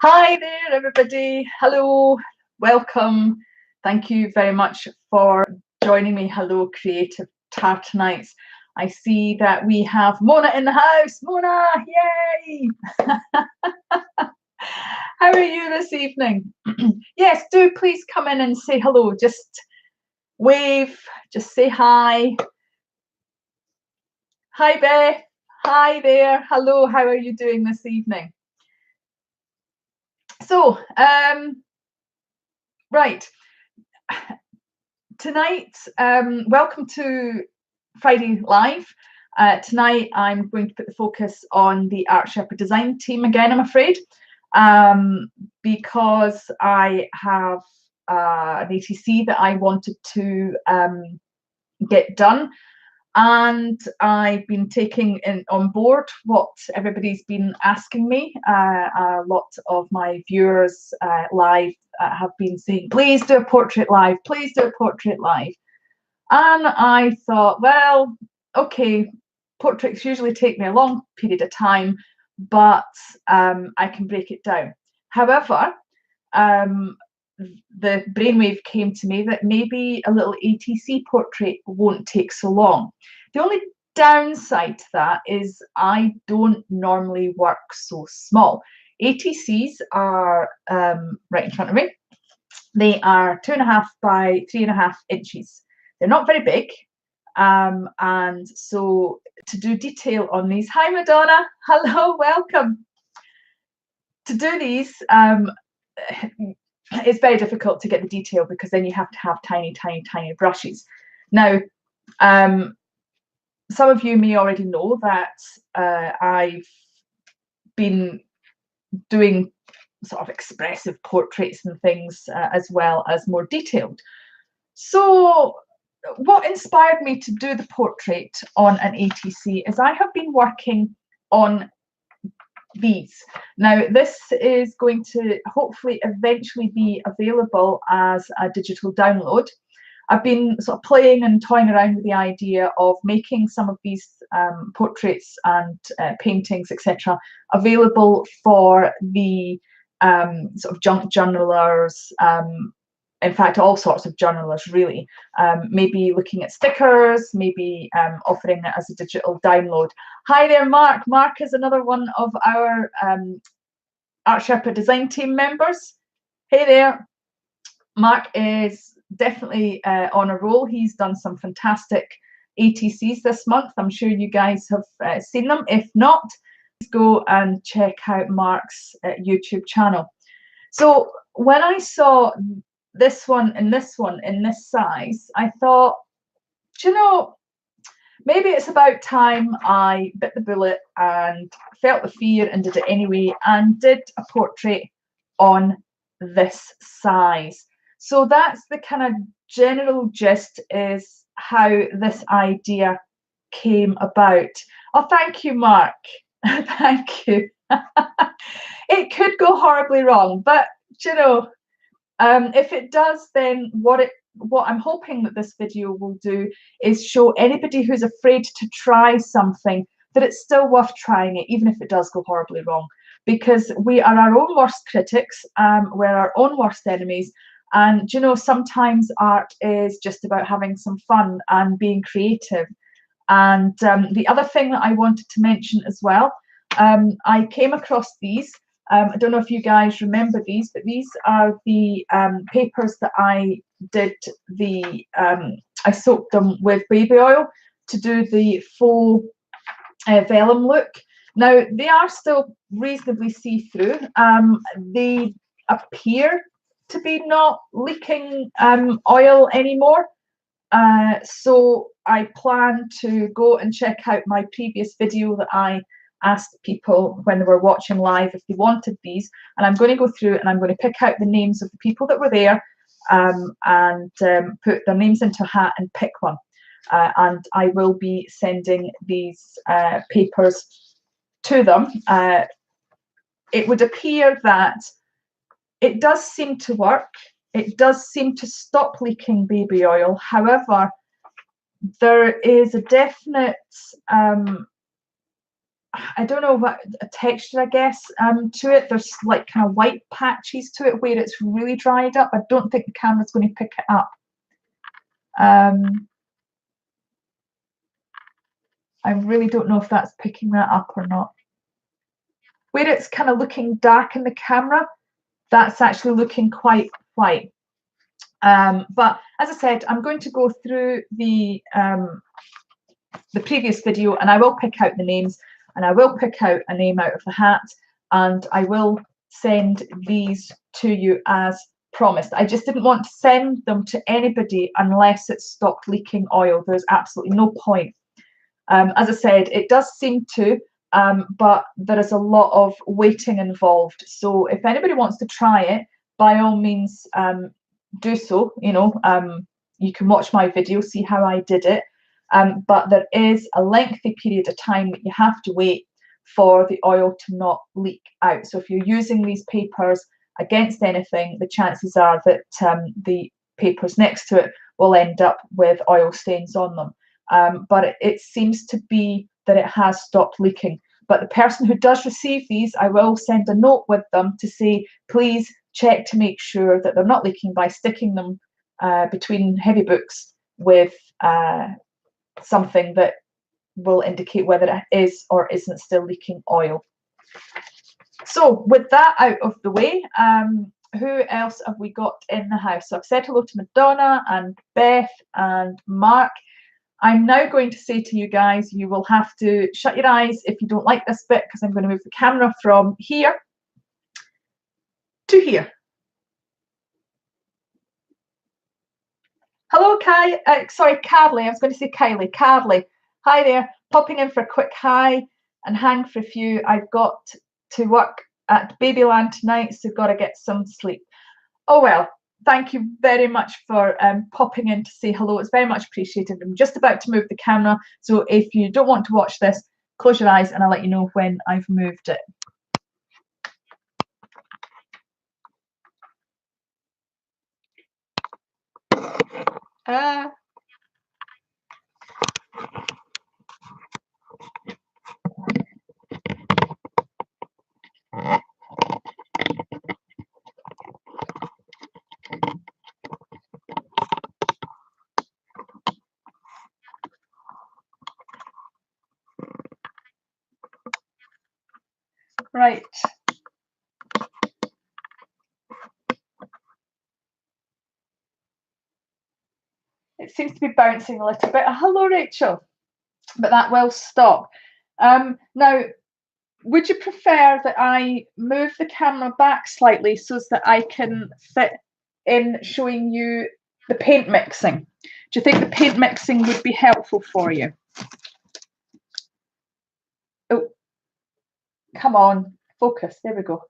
Hi there, everybody. Hello, welcome. Thank you very much for joining me. Hello, Creative Tartanites. I see that we have Mona in the house. Mona, yay! How are you this evening? Yes, do please come in and say hello. Just wave, just say hi. Hi, Beth. Hi there. Hello, how are you doing this evening? So, right. Tonight, welcome to Friday Live. Tonight, I'm going to put the focus on the Art Sherpa design team again, I'm afraid, because I have an ATC that I wanted to get done. And I've been taking on board what everybody's been asking me. A lot of my viewers live have been saying, please do a portrait live, please do a portrait live. And I thought, well, okay, portraits usually take me a long period of time, but I can break it down. However, the brainwave came to me that maybe a little ATC portrait won't take so long. The only downside to that is I don't normally work so small. ATCs are right in front of me. They are 2.5 by 3.5 inches. They're not very big. And so to do detail on these, hi Madonna, hello, welcome. To do these, it's very difficult to get the detail because then you have to have tiny, tiny, tiny brushes. Now, some of you may already know that I've been doing sort of expressive portraits and things as well as more detailed. So what inspired me to do the portrait on an ATC is I have been working on these. Now, this is going to hopefully eventually be available as a digital download. I've been sort of playing and toying around with the idea of making some of these portraits and paintings, etc., available for the sort of junk journalers, in fact, all sorts of journalers, really. Maybe looking at stickers, maybe offering it as a digital download. Hi there, Mark. Mark is another one of our Art Sherpa design team members. Hey there. Mark is definitely on a roll. He's done some fantastic ATCs this month. I'm sure you guys have seen them. If not, please go and check out Mark's YouTube channel. So when I saw this one and this one in this size, I thought, do you know, maybe it's about time I bit the bullet and felt the fear and did it anyway, and did a portrait on this size. So that's the kind of general gist, is how this idea came about. Oh, thank you, Mark. Thank you. It could go horribly wrong, but you know, if it does, then what I'm hoping that this video will do is show anybody who's afraid to try something that it's still worth trying it, even if it does go horribly wrong, because we are our own worst critics, we're our own worst enemies. And you know, sometimes art is just about having some fun and being creative. And the other thing that I wanted to mention as well, I came across these. I don't know if you guys remember these, but these are the papers that I did the, I soaked them with baby oil to do the faux vellum look. Now, they are still reasonably see-through. They appear to be not leaking oil anymore. So I plan to go and check out my previous video that I asked people when they were watching live if they wanted these, and I'm going to go through and I'm going to pick out the names of the people that were there and put their names into a hat and pick one, and I will be sending these papers to them. It would appear that it does seem to work. It does seem to stop leaking baby oil. However, there is a definite I don't know what a texture, I guess, to it. There's like kind of white patches to it where it's really dried up. I don't think the camera's going to pick it up. I really don't know if that's picking that up or not. Where it's kind of looking dark in the camera, that's actually looking quite white. But as I said, I'm going to go through the previous video, and I will pick out the names, and I will pick out a name out of the hat, and I will send these to you as promised. I just didn't want to send them to anybody unless it stopped leaking oil. There's absolutely no point. As I said, it does seem to, but there is a lot of waiting involved. So if anybody wants to try it, by all means, do so. You know, you can watch my video, see how I did it. But there is a lengthy period of time that you have to wait for the oil to not leak out. So if you're using these papers against anything, the chances are that the papers next to it will end up with oil stains on them. But it seems to be that it has stopped leaking. But the person who does receive these, I will send a note with them to say, please check to make sure that they're not leaking by sticking them between heavy books with something that will indicate whether it is or isn't still leaking oil. So with that out of the way, who else have we got in the house? So I've said hello to Madonna and Beth and Mark. I'm now going to say to you guys, you will have to shut your eyes if you don't like this bit, because I'm going to move the camera from here to here. Hello, Carly. I was going to say Kylie. Carly, hi there. Popping in for a quick hi and hang for a few. I've got to work at Babyland tonight, so got to get some sleep. Oh well, thank you very much for popping in to say hello. It's very much appreciated. I'm just about to move the camera, so if you don't want to watch this, close your eyes and I'll let you know when I've moved it. Right. It seems to be bouncing a little bit. Hello, Rachel. But that will stop. Now, would you prefer that I move the camera back slightly so that I can fit in showing you the paint mixing? Do you think the paint mixing would be helpful for you? Oh, come on, focus. There we go.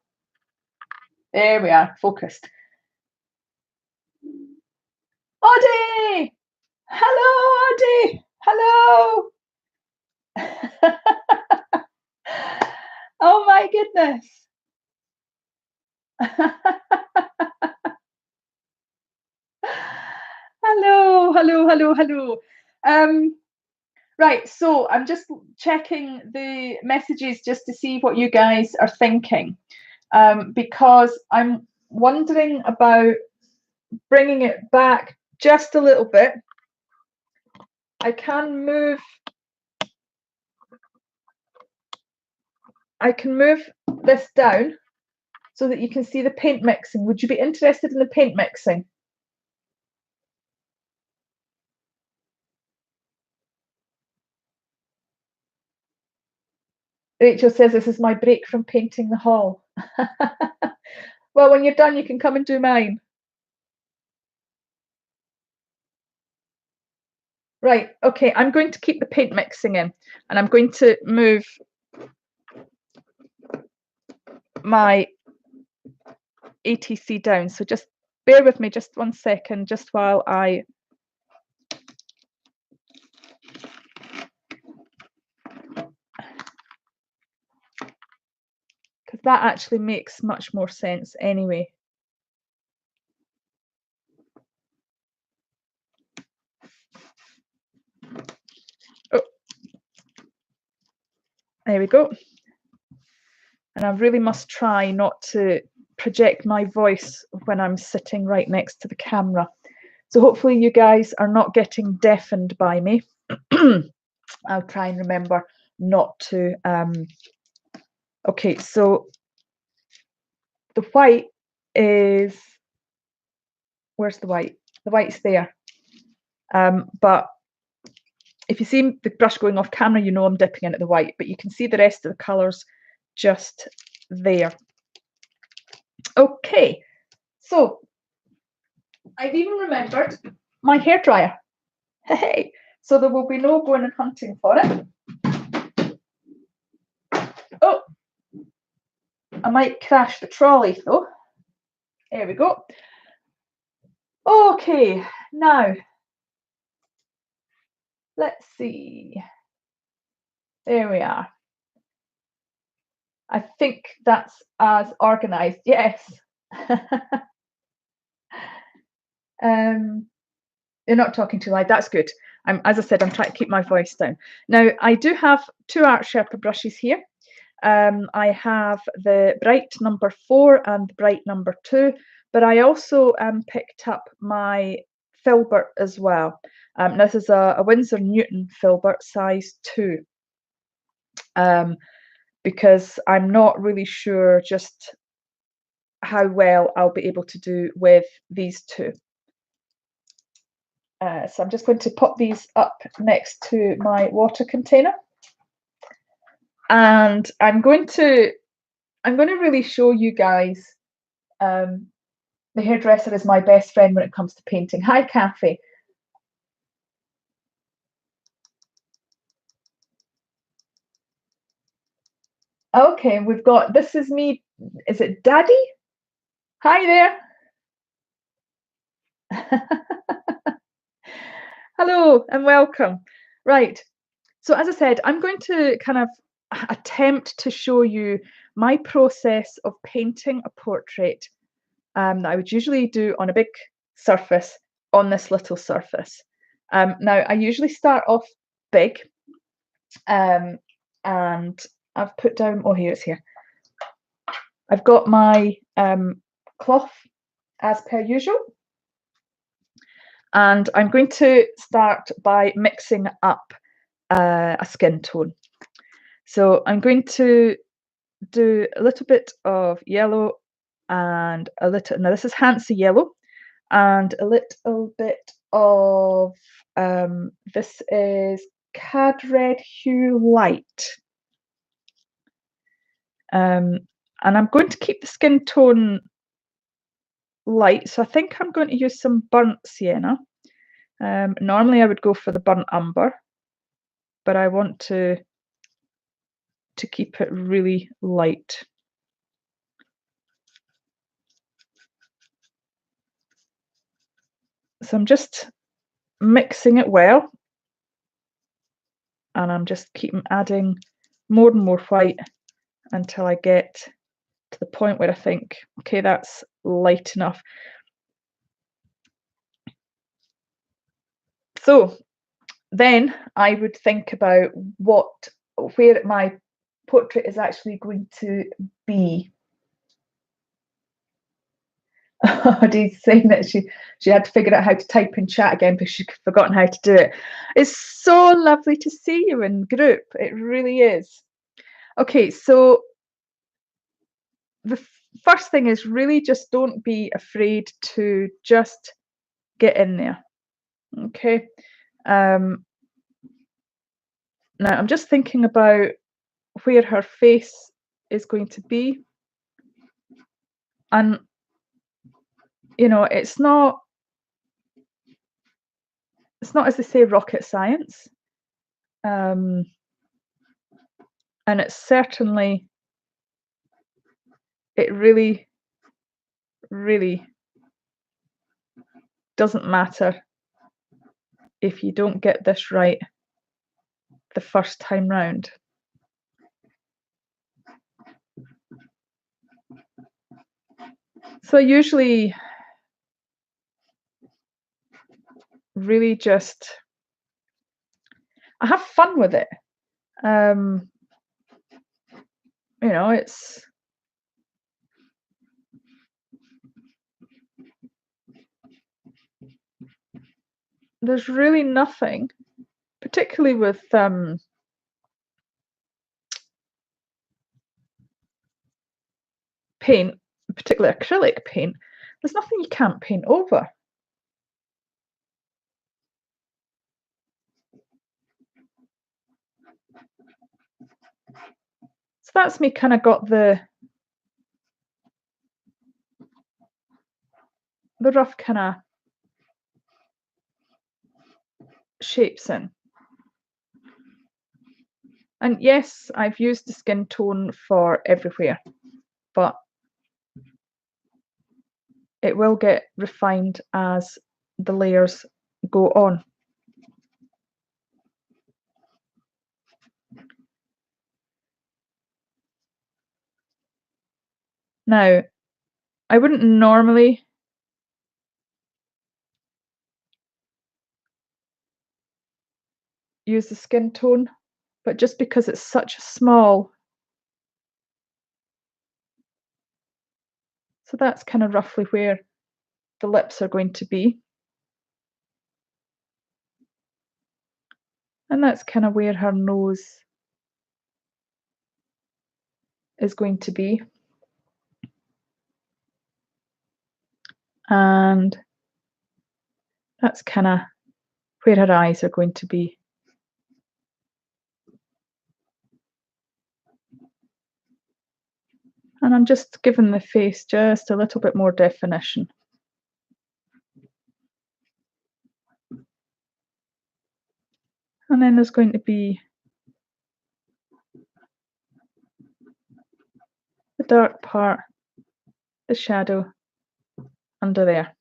There we are, focused. Audie! Hello, Audie! Hello! Oh my goodness. Hello, hello, hello, hello. Right, so I'm just checking the messages just to see what you guys are thinking, because I'm wondering about bringing it back just a little bit. I can move this down so that you can see the paint mixing. Would you be interested in the paint mixing? Rachel says this is my break from painting the hall. Well, when you're done, you can come and do mine. Right, okay, I'm going to keep the paint mixing in, and I'm going to move my ATC down. So just bear with me just 1 second, just while I because that actually makes much more sense anyway. Oh. There we go. And I really must try not to project my voice when I'm sitting right next to the camera. So hopefully you guys are not getting deafened by me. I'll try and remember not to. Okay, so the white is, where's the white? The white's there. But if you see the brush going off camera, you know I'm dipping into the white, but you can see the rest of the colours just there. Okay, so I've even remembered my hairdryer. Hey, so there will be no going and hunting for it. Oh, I might crash the trolley though. There we go. Okay, now let's see. There we are. I think that's as organised. Yes. You're not talking too loud. That's good. As I said, I'm trying to keep my voice down. Now, I do have two Art Sherpa brushes here. I have the bright number 4 and the bright number 2, but I also picked up my filbert as well. This is a Winsor Newton filbert size 2, because I'm not really sure just how well I'll be able to do with these two. So I'm just going to pop these up next to my water container, and I'm going to really show you guys. The hairdresser is my best friend when it comes to painting. Hi, Kathy. Okay, we've got, this is me. Is it Daddy? Hi there. Hello and welcome. Right. So as I said, I'm going to kind of attempt to show you my process of painting a portrait that I would usually do on a big surface on this little surface. Now, I usually start off big, and I've put down, oh, here it's here. I've got my cloth as per usual, and I'm going to start by mixing up a skin tone. So I'm going to do a little bit of yellow and a little, now this is Hansa yellow, and a little bit of, this is Cad Red Hue Light. And I'm going to keep the skin tone light, so I think I'm going to use some burnt sienna. Normally I would go for the burnt umber, but I want to keep it really light. So I'm just mixing it well, and I'm just keeping adding more and more white until I get to the point where I think, okay, that's light enough. So then I would think about where my portrait is actually going to be. Dee's saying that she had to figure out how to type in chat again because she'd forgotten how to do it. It's so lovely to see you in group. It really is. Okay, so the first thing is really just don't be afraid to just get in there. Okay. Now I'm just thinking about where her face is going to be, and you know, it's not as they say rocket science, and it's certainly, it really doesn't matter if you don't get this right the first time round. So I usually really just, I have fun with it. you know, there's really nothing, particularly with paint, particularly acrylic paint, there's nothing you can't paint over. So that's me kind of got the rough kind of shapes in. And yes, I've used the skin tone for everywhere, but it will get refined as the layers go on. Now, I wouldn't normally use the skin tone, but just because it's such a small, so that's kind of roughly where the lips are going to be. And that's kind of where her nose is going to be. And that's kind of where her eyes are going to be. And I'm just giving the face just a little bit more definition. And then there's going to be the dark part, the shadow under there.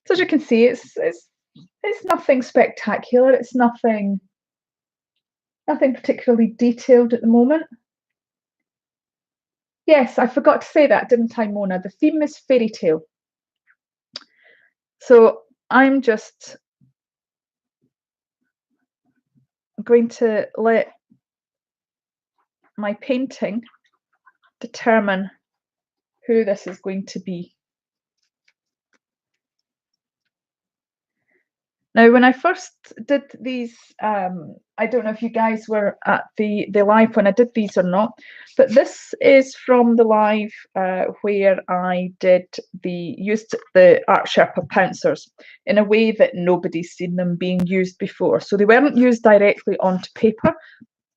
So as you can see, it's nothing spectacular. It's nothing particularly detailed at the moment. Yes, I forgot to say that, didn't I, Mona? The theme is fairy tale. So I'm just going to let my painting determine who this is going to be. Now, when I first did these, I don't know if you guys were at the live when I did these or not, but this is from the live where I used the Art Sherpa pouncers in a way that nobody's seen them being used before. So they weren't used directly onto paper.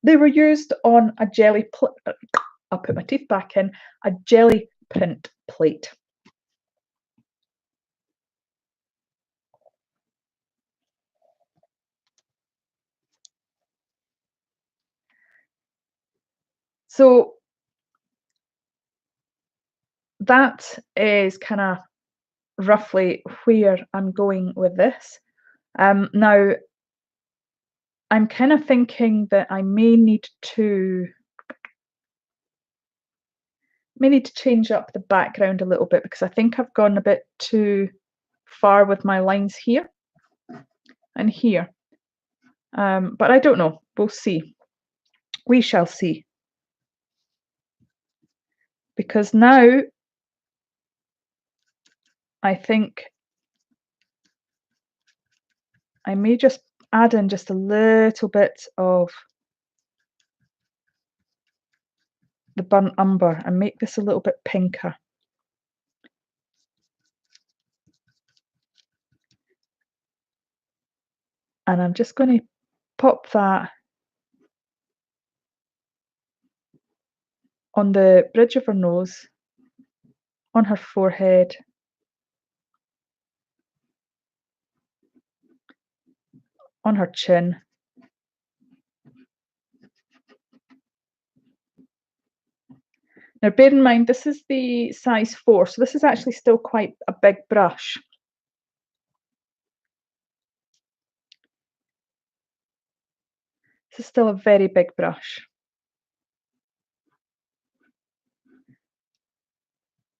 They were used on a jelly, I'll put my teeth back in, a jelly print plate. So that is kind of roughly where I'm going with this. Now, I'm kind of thinking that I may need to change up the background a little bit because I think I've gone a bit too far with my lines here and here. But I don't know. We'll see. We shall see. Because now I think I may just add in just a little bit of the burnt umber and make this a little bit pinker. And I'm just going to pop that on the bridge of her nose, on her forehead, on her chin. Now bear in mind this is the size 4, so this is actually still quite a big brush. This is still a very big brush.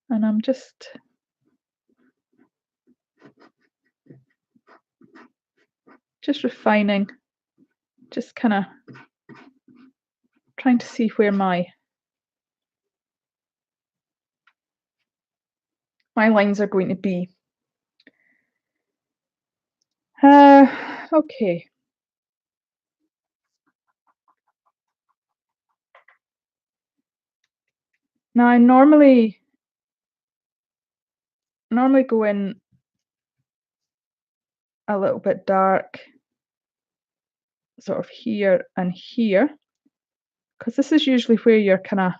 And I'm just refining, just kind of trying to see where my my lines are going to be. Okay. Now I normally go in a little bit dark, sort of here and here, because this is usually where your kind of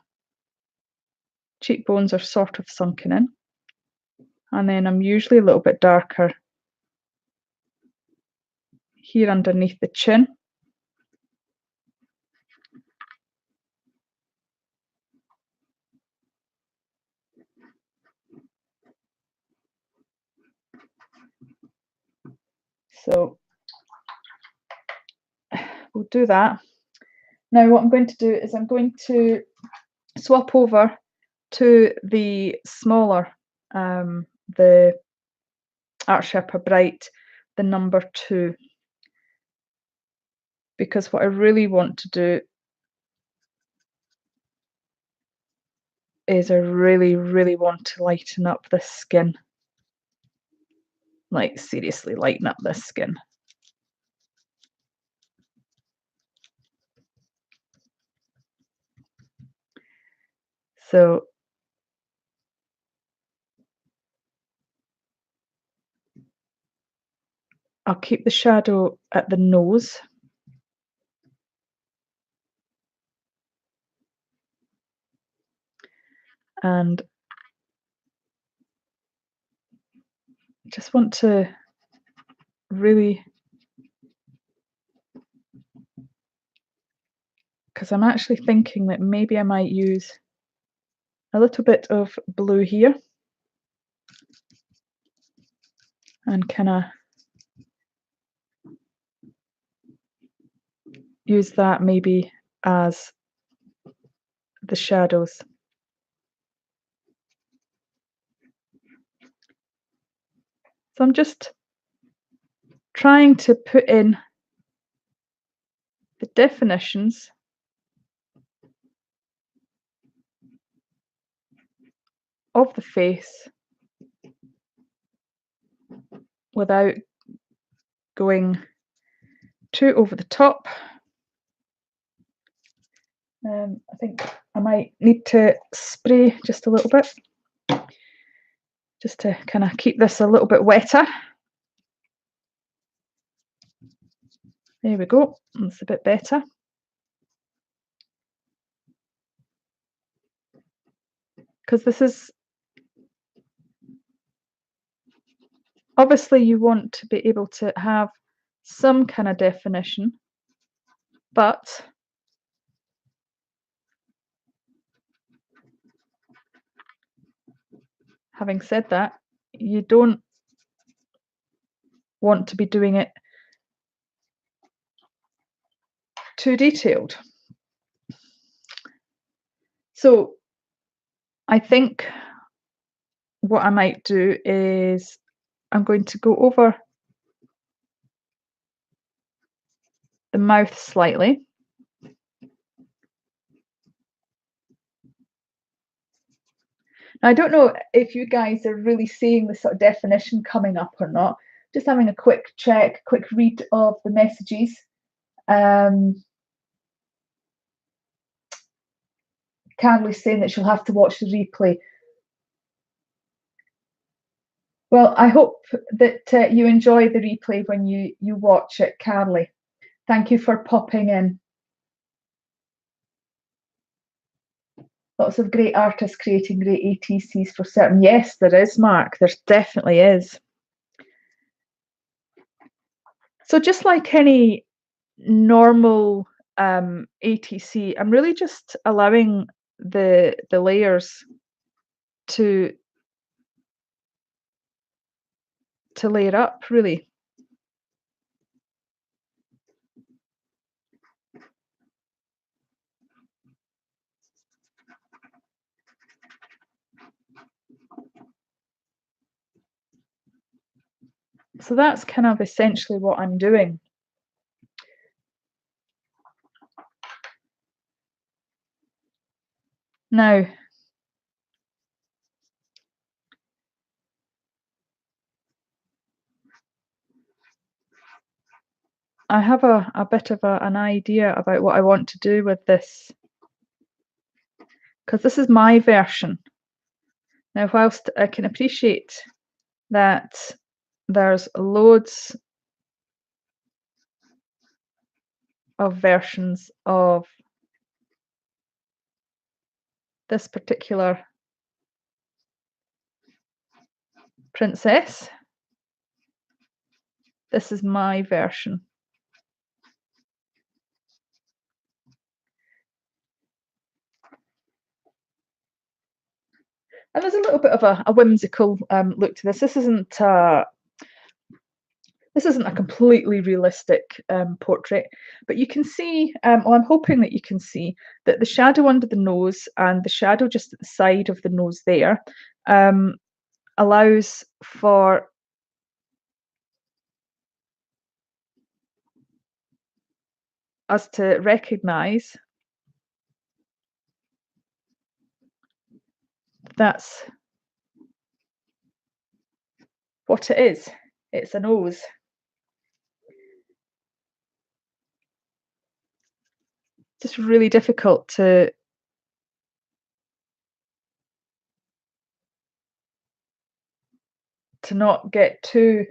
cheekbones are sort of sunken in. And then I'm usually a little bit darker here underneath the chin. So we'll do that. Now what I'm going to do is I'm going to swap over to the smaller, the Art Sherpa Bright, the number 2, because what I really want to do is I really, really want to lighten up this skin. Like, seriously, lighten up this skin. So I'll keep the shadow at the nose. And just want to really, because I'm actually thinking that maybe I might use a little bit of blue here and kind of use that maybe as the shadows. So I'm just trying to put in the definitions of the face without going too over the top. I think I might need to spray just a little bit, just to kind of keep this a little bit wetter. There we go, that's a bit better. Because this is, obviously you want to be able to have some kind of definition, but having said that, you don't want to be doing it too detailed. So I think what I might do is I'm going to go over the mouth slightly. Now, I don't know if you guys are really seeing the sort of definition coming up or not. Just having a quick check, quick read of the messages. Carly's saying that she'll have to watch the replay. Well, I hope that you enjoy the replay when you watch it, Carly. Thank you for popping in. Lots of great artists creating great ATCs for certain. Yes, there is, Mark. There definitely is. So just like any normal ATC, I'm really just allowing the layers to layer up, really. So that's kind of essentially what I'm doing. Now, I have a bit of an idea about what I want to do with this, because this is my version. Now, whilst I can appreciate that there's loads of versions of this particular princess, this is my version. And there's a little bit of a whimsical look to this. This isn't a completely realistic portrait, but you can see, well, I'm hoping that you can see that the shadow under the nose and the shadow just at the side of the nose there allows for us to recognize that's what it is. It's a nose. Just really difficult to not get too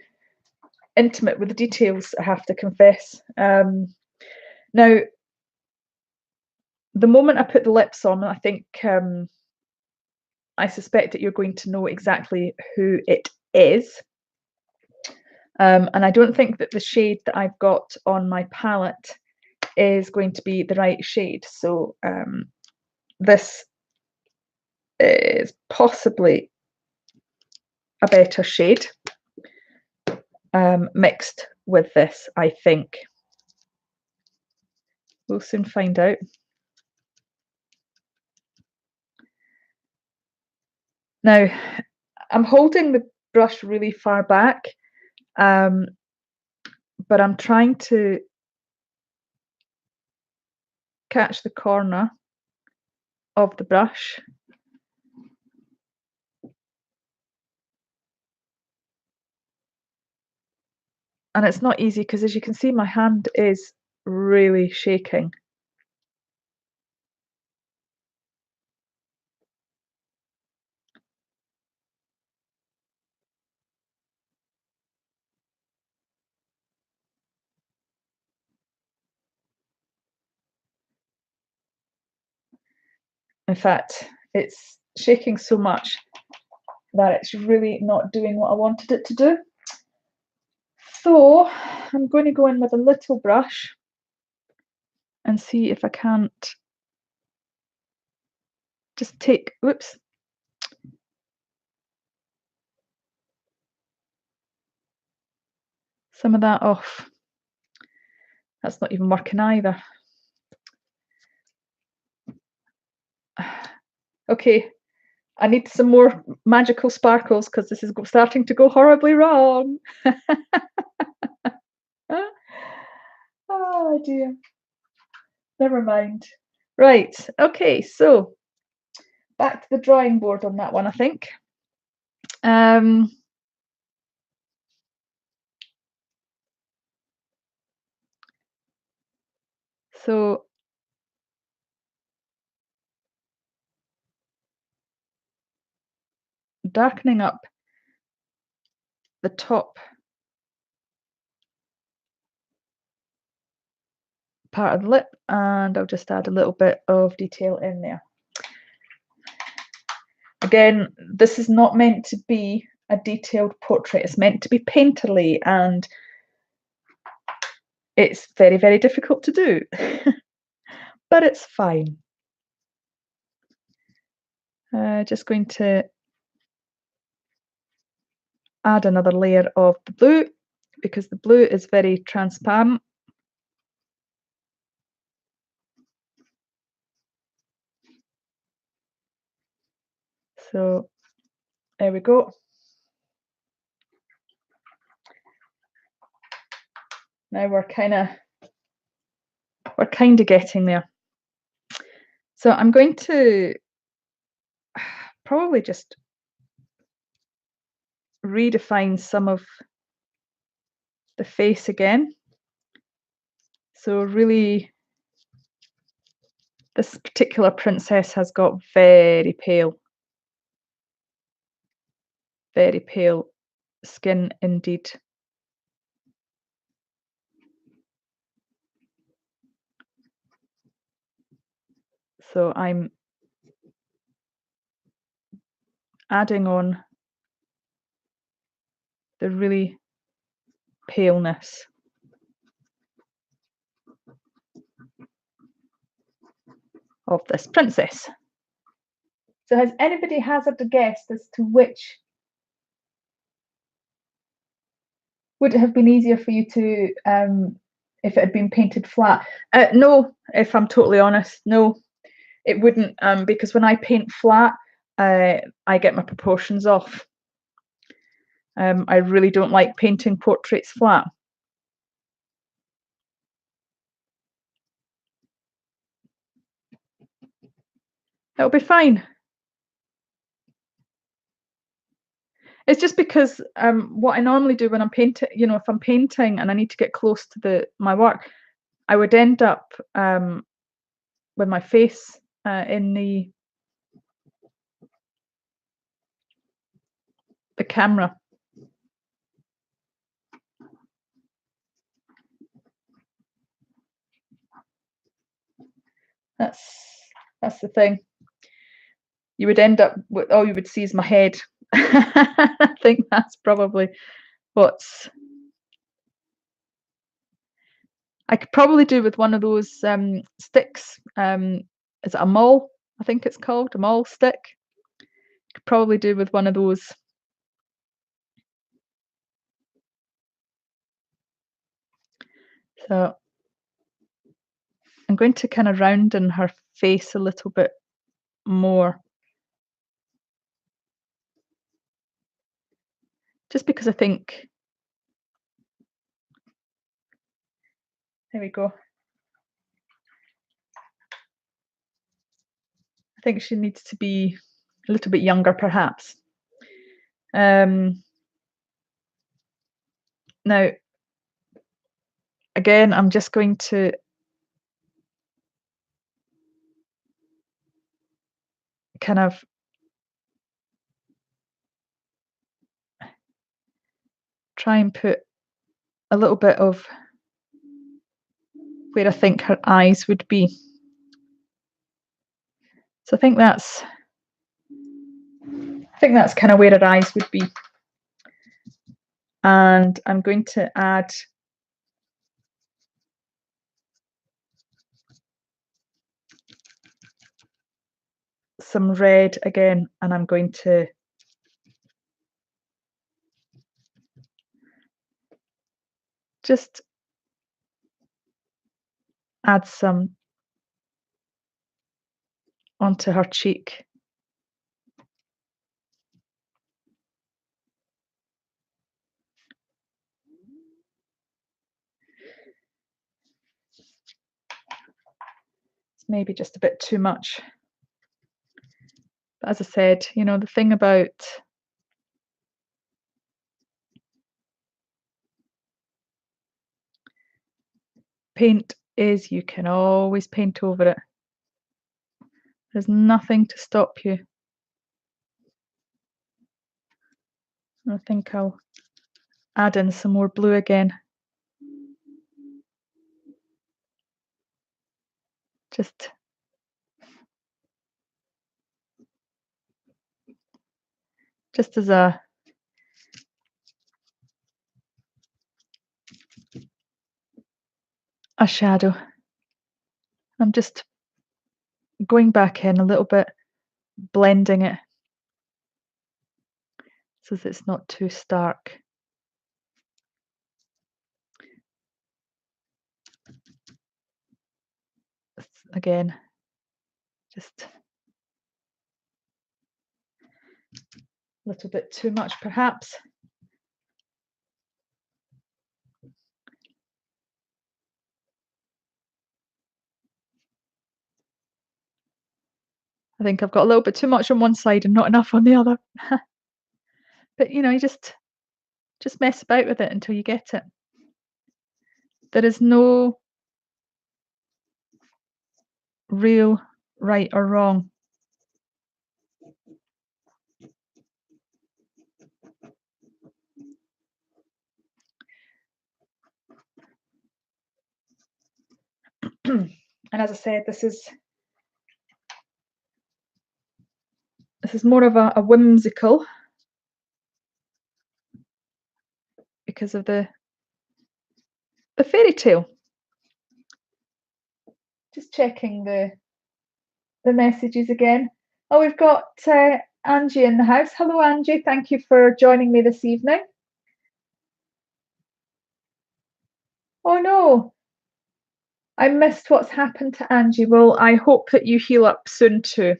intimate with the details, I have to confess. Now, the moment I put the lips on, I think I suspect that you're going to know exactly who it is. And I don't think that the shade that I've got on my palette is going to be the right shade. So this is possibly a better shade mixed with this, I think. We'll soon find out. Now, I'm holding the brush really far back, but I'm trying to catch the corner of the brush. And it's not easy because, as you can see, my hand is really shaking. In fact, it's shaking so much that it's really not doing what I wanted it to do. So I'm going to go in with a little brush and see if I can't just take, whoops, some of that off. That's not even working either. Okay, I need some more magical sparkles because this is starting to go horribly wrong. Oh dear. Never mind. Right, okay, so back to the drawing board on that one, I think. So darkening up the top part of the lip, and I'll just add a little bit of detail in there. Again, this is not meant to be a detailed portrait. It's meant to be painterly, and it's very, very difficult to do, but it's fine. Just going to add another layer of the blue because the blue is very transparent. So there we go. Now we're kind of getting there. So I'm going to probably just redefine some of the face again. So really, this particular princess has got very pale skin indeed. So I'm adding on the really paleness. Of this princess. So has anybody hazarded a guess as to which would it have been easier for you to if it had been painted flat? No, if I'm totally honest, no, it wouldn't, because when I paint flat, I get my proportions off. I really don't like painting portraits flat. It'll be fine. It's just because what I normally do when I'm painting, you know, if I'm painting and I need to get close to my work, I would end up with my face in the camera. That's the thing. You would end up with all you would see is my head. I think that's probably what's. I could probably do with one of those sticks. Is it a maul? I think it's called a maul stick. Could probably do with one of those. So I'm going to kind of round in her face a little bit more. Just because I think. There we go. I think she needs to be a little bit younger, perhaps. Now, again, I'm just going to kind of try and put a little bit of where I think her eyes would be. So I think that's kind of where her eyes would be. And I'm going to add some red again, and I'm going to just add some onto her cheek. It's maybe just a bit too much. But as I said, you know, the thing about paint is you can always paint over it. There's nothing to stop you. I think I'll add in some more blue again. Just as a shadow. I'm just going back in a little bit, blending it so that it's not too stark. Again, just a little bit too much perhaps. I think I've got a little bit too much on one side and not enough on the other. But you know, you just mess about with it until you get it. There is no real, right or wrong. And as I said, this is more of a whimsical, because of the fairy tale. Just checking the messages again. Oh, we've got Angie in the house. Hello, Angie. Thank you for joining me this evening. Oh no, I missed what's happened to Angie. Well, I hope that you heal up soon too.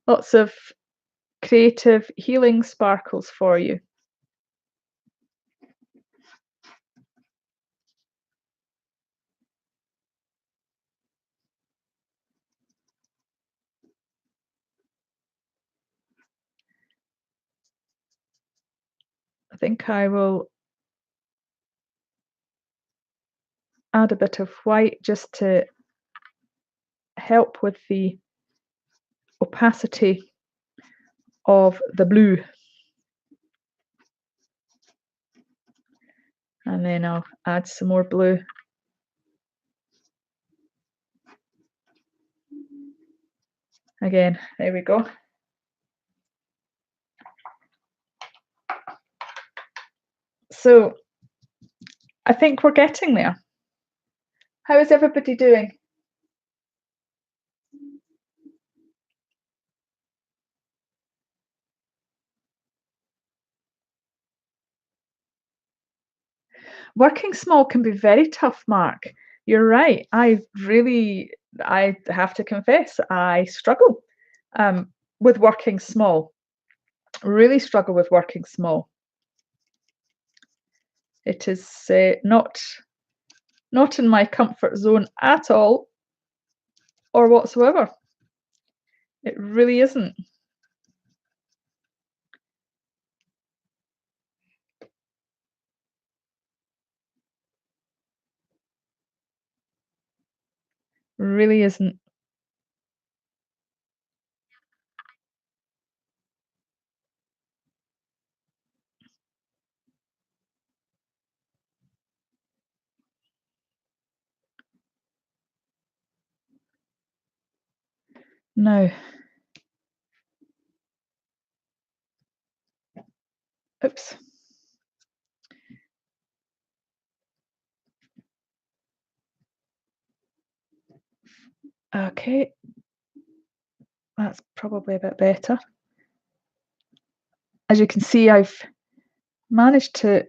Lots of creative healing sparkles for you. I think I will add a bit of white just to help with the opacity of the blue. And then I'll add some more blue. Again, there we go. So I think we're getting there. How is everybody doing? Working small can be very tough, Mark. You're right. I have to confess, I struggle with working small. Really struggle with working small. It is not in my comfort zone at all, or whatsoever. It really isn't. Really isn't. No. Oops. Okay. That's probably a bit better. As you can see, I've managed to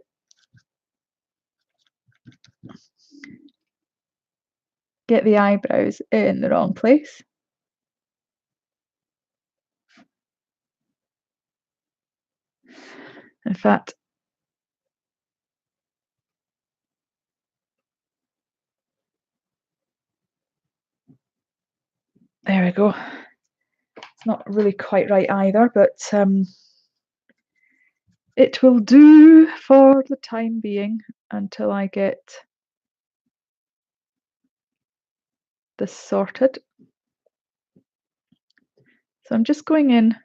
get the eyebrows in the wrong place. In fact, there we go. It's not really quite right either, but it will do for the time being until I get this sorted. So I'm just going in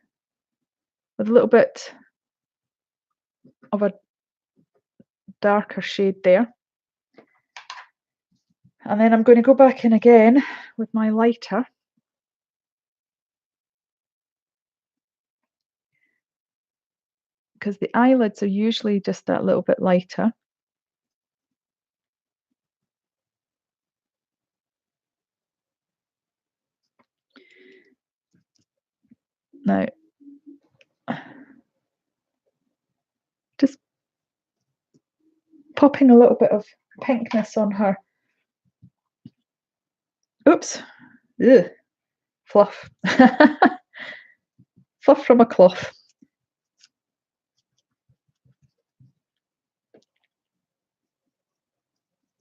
with a little bit of a darker shade there. And then I'm going to go back in again with my lighter. Because the eyelids are usually just that little bit lighter. Now, just popping a little bit of pinkness on her. Oops. Ugh. Fluff. Fluff from a cloth.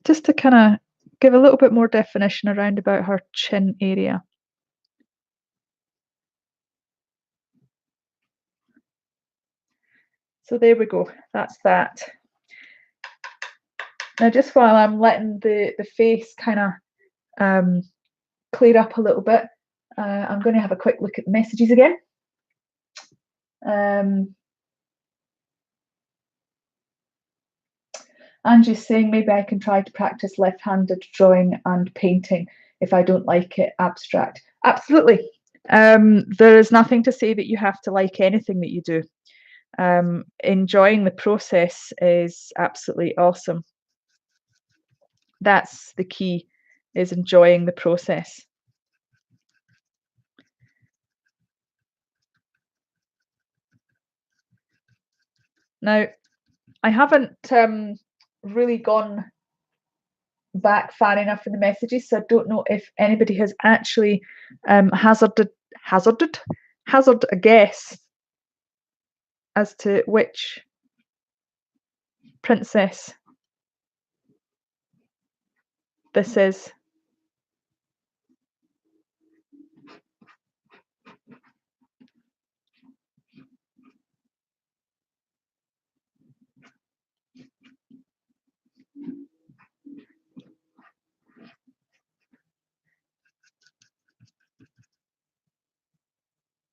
Just to kind of give a little bit more definition around about her chin area. So there we go. That's that. Now, just while I'm letting the face kind of clear up a little bit, I'm going to have a quick look at the messages again. Angie's saying maybe I can try to practice left-handed drawing and painting if I don't like it abstract. Absolutely. There is nothing to say that you have to like anything that you do. Enjoying the process is absolutely awesome. That's the key, is enjoying the process. Now, I haven't really gone back far enough in the messages, so I don't know if anybody has actually hazarded a guess as to which princess this is.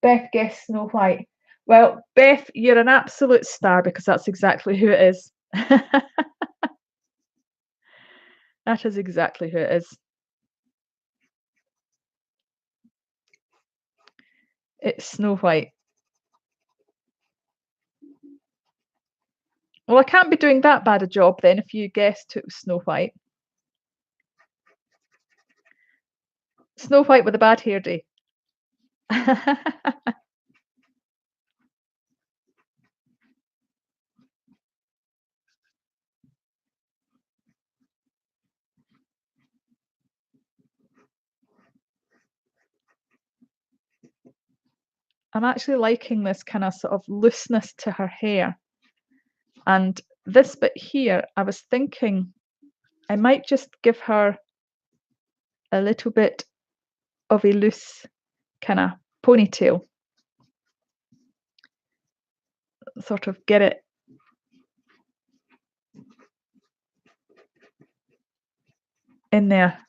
Beth guessed Snow White. Well, Beth, you're an absolute star because that's exactly who it is. That is exactly who it is. It's Snow White. Well, I can't be doing that bad a job then if you guessed it was Snow White. Snow White with a bad hair day. I'm actually liking this kind of sort of looseness to her hair. And this bit here, I was thinking I might just give her a little bit of a loose kind of ponytail. Sort of get it in there.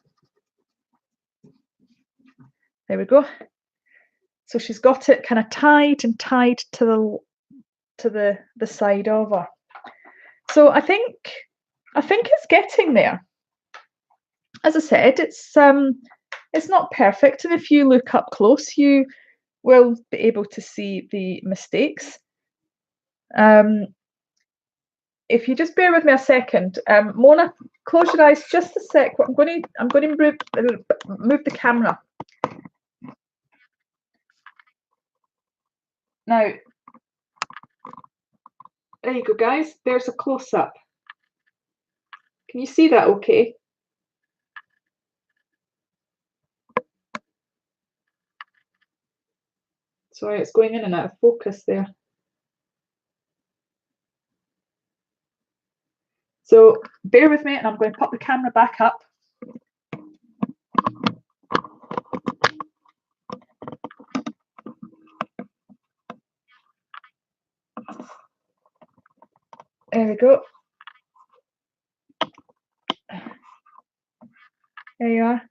There we go. So she's got it kind of tied to the side of her. So I think it's getting there. As I said, it's not perfect, and if you look up close, you will be able to see the mistakes. If you just bear with me a second, Mona, close your eyes just a sec. I'm going to move the camera. Now, there you go, guys. There's a close-up. Can you see that okay? Sorry, it's going in and out of focus there. So bear with me, and I'm going to pop the camera back up. There we go. There you are.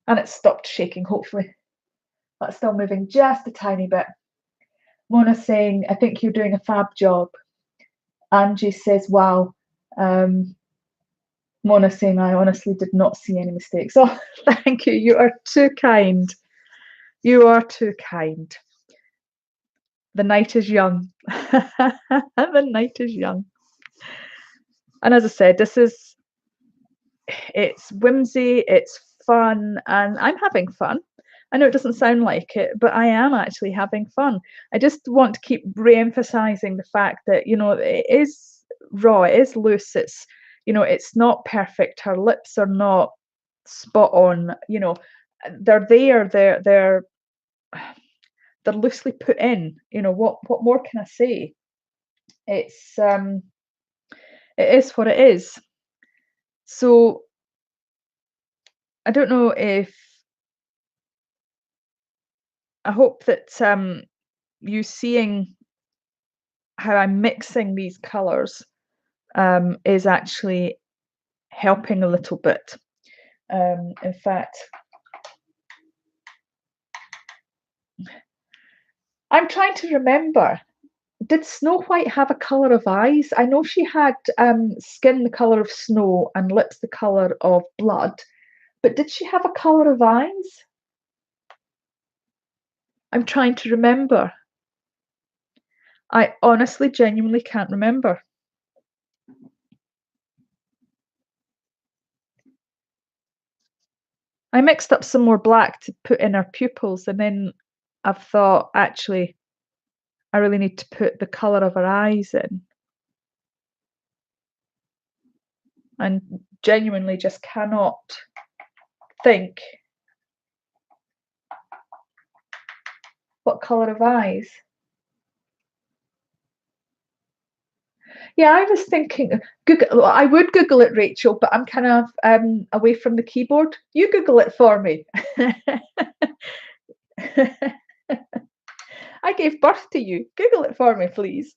And it's stopped shaking, hopefully. That's still moving just a tiny bit. Mona saying, I think you're doing a fab job. Angie says, wow. Mona saying, I honestly did not see any mistakes. Oh, thank you. You are too kind. You are too kind. The night is young. The night is young. And as I said, it's whimsy, it's fun, and I'm having fun. I know it doesn't sound like it, but I am actually having fun. I just want to keep re-emphasizing the fact that, you know, it is raw, it is loose, it's, you know, it's not perfect. Her lips are not spot on, you know, they're there, they're loosely put in. You know, what more can I say? It's it is what it is. So I don't know if I hope that you seeing how I'm mixing these colours is actually helping a little bit. In fact, I'm trying to remember. Did Snow White have a colour of eyes? I know she had skin the colour of snow and lips the colour of blood, but did she have a colour of eyes? I'm trying to remember. I honestly, genuinely can't remember. I mixed up some more black to put in her pupils, and then I've thought, actually, I really need to put the colour of her eyes in. And genuinely just cannot think what colour of eyes. Yeah, I was thinking Google. Well, I would Google it, Rachel, but I'm kind of away from the keyboard. You Google it for me. I gave birth to you. Google it for me, please.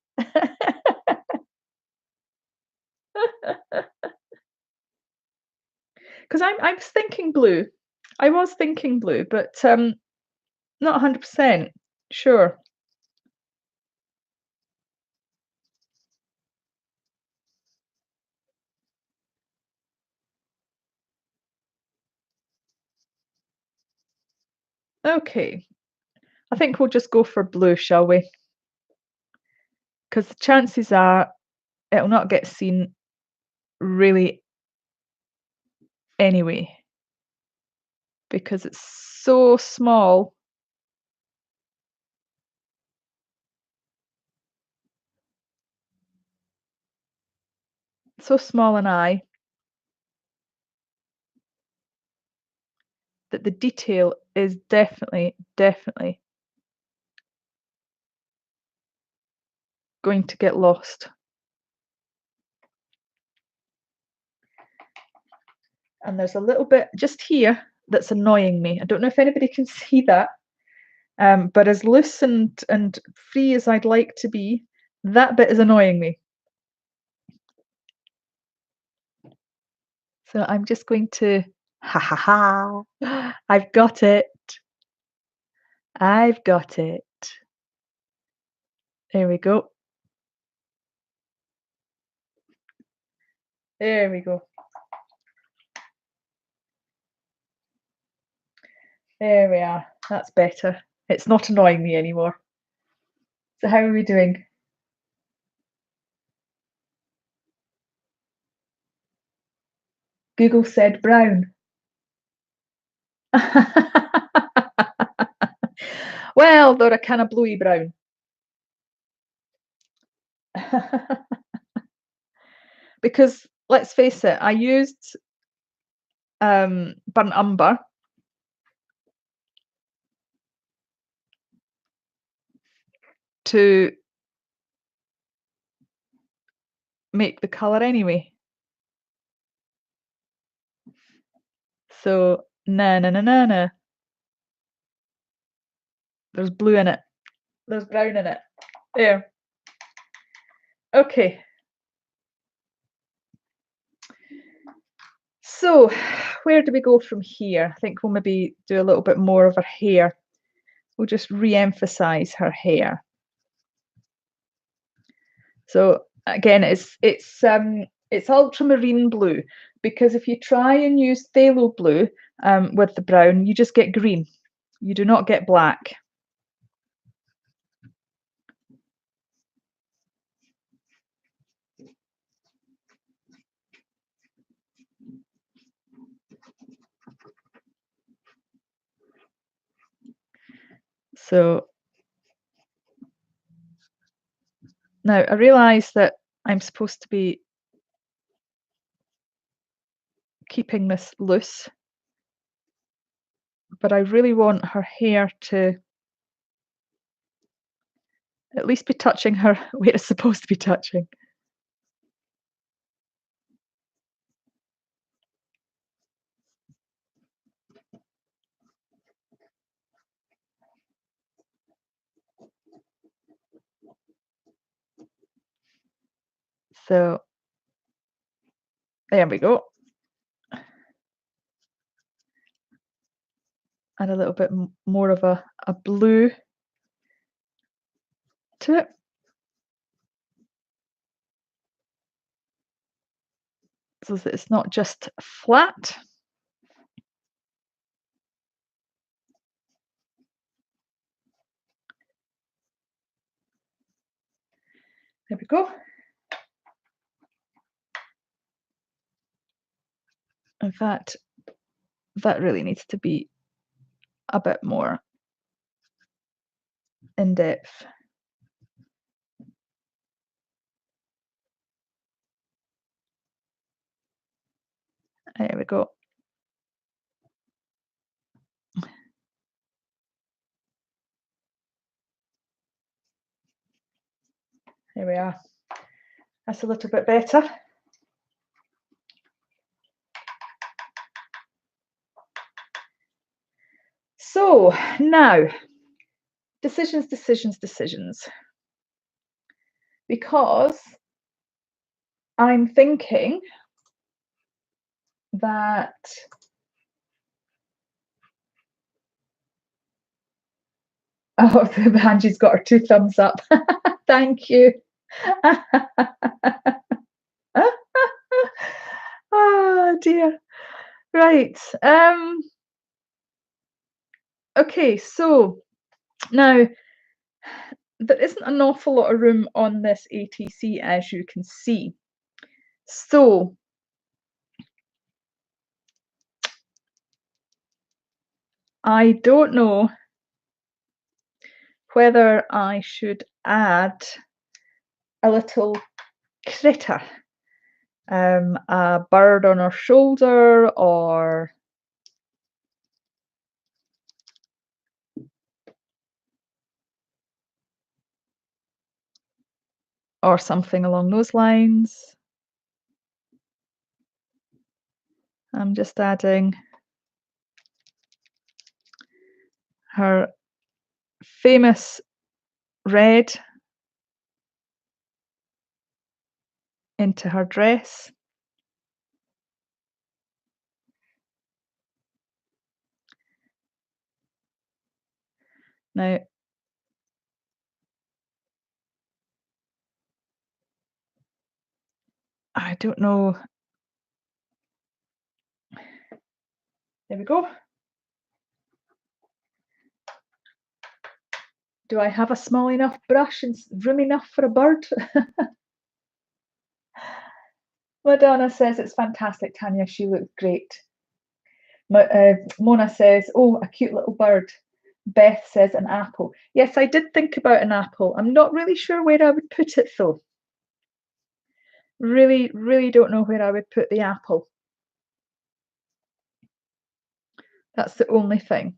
Because I was thinking blue. I was thinking blue, but not 100% sure. Okay, I think we'll just go for blue, shall we? Because the chances are it'll not get seen really anyway, because it's so small. So small an eye that the detail is definitely going to get lost. And there's a little bit just here that's annoying me. I don't know if anybody can see that, but as loose and free as I'd like to be, that bit is annoying me. So I'm just going to, ha ha ha, I've got it. I've got it. There we go. There we go. There we are. That's better. It's not annoying me anymore. So how are we doing? Google said brown. Well, they're a kind of bluey brown. Because let's face it, I used burnt umber to make the colour anyway. So na na na na na. There's blue in it. There's brown in it. There. Okay. So where do we go from here? I think we'll maybe do a little bit more of her hair. We'll just re-emphasize her hair. So again, it's ultramarine blue, because if you try and use phthalo blue with the brown, you just get green. You do not get black. So now I realise that I'm supposed to be keeping this loose, but I really want her hair to at least be touching her where it's supposed to be touching. So There we go. Add a little bit more of a blue to it. So that it's not just flat. There we go. In fact, that really needs to be a bit more in depth. There we go. There we are. That's a little bit better. So now, decisions. Because I'm thinking that oh, Angie's got her 2 thumbs up. Thank you. Oh dear. Right. Okay, so now there isn't an awful lot of room on this ATC, as you can see. So I don't know whether I should add a little critter, a bird on her shoulder, or something along those lines. I'm just adding her famous red into her dress. Now, I don't know. There we go. Do I have a small enough brush and room enough for a bird? Madonna says it's fantastic, Tanya. She looked great. Mona says, oh, a cute little bird. Beth says an apple. Yes, I did think about an apple. I'm not really sure where I would put it though. Really, really don't know where I would put the apple. That's the only thing.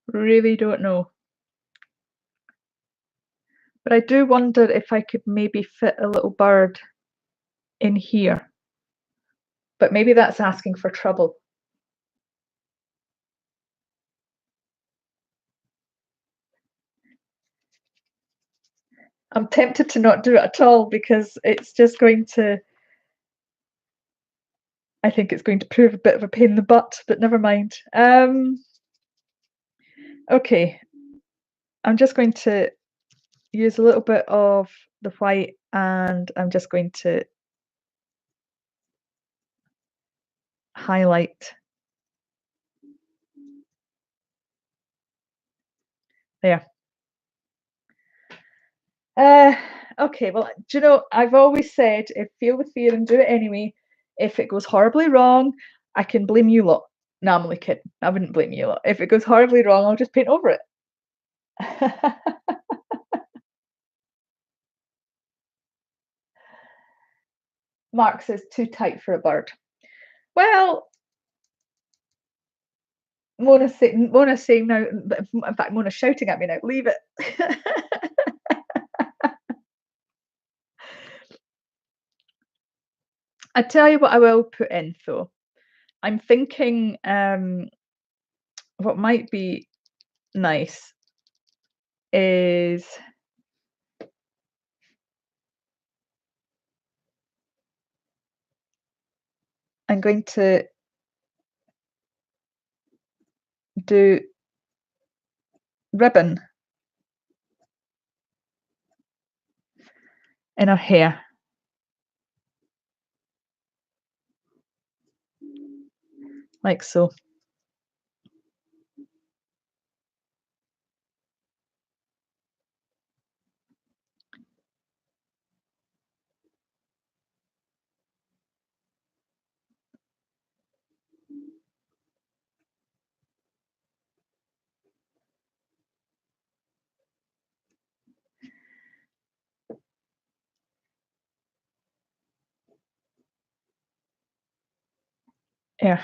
Really don't know. But I do wonder if I could maybe fit a little bird in here. But maybe that's asking for trouble. I'm tempted to not do it at all because it's just going to, I think it's going to prove a bit of a pain in the butt, but never mind. Okay, I'm just going to use a little bit of the white and I'm just going to highlight. There. Okay, well, do you know, I've always said, if feel the fear and do it anyway. If it goes horribly wrong, I can blame you lot. No, I'm only kidding. I wouldn't blame you lot. If it goes horribly wrong, I'll just paint over it. Mark says too tight for a bird. Well, Mona's saying now, in fact, Mona's shouting at me now, leave it. I tell you what I will put in though. I'm thinking what might be nice is I'm going to do ribbon in her hair. Like so. There.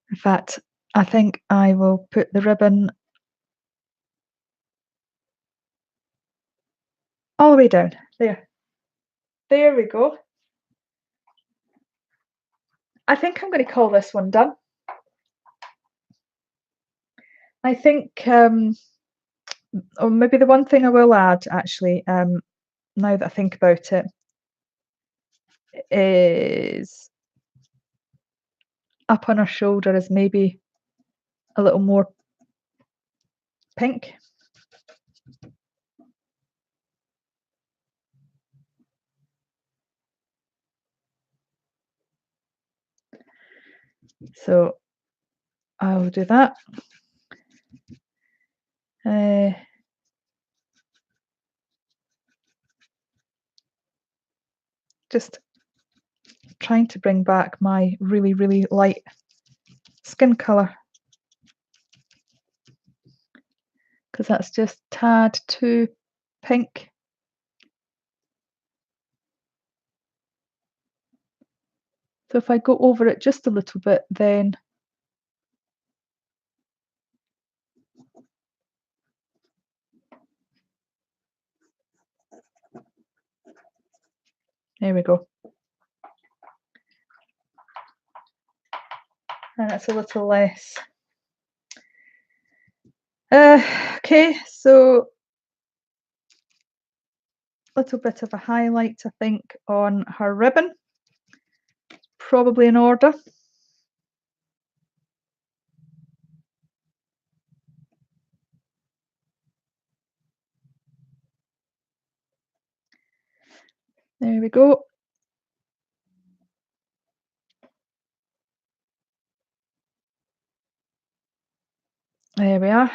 In fact, I think I will put the ribbon all the way down. There. There we go. I think I'm going to call this one done. I think, or maybe the one thing I will add actually, now that I think about it, is up on her shoulder is maybe a little more pink. So I'll do that. Just trying to bring back my really, really light skin colour, because that's just a tad too pink. So if I go over it just a little bit, then there we go. And that's a little less. Okay, so a little bit of a highlight, I think, on her ribbon. Probably in order. There we go. There we are.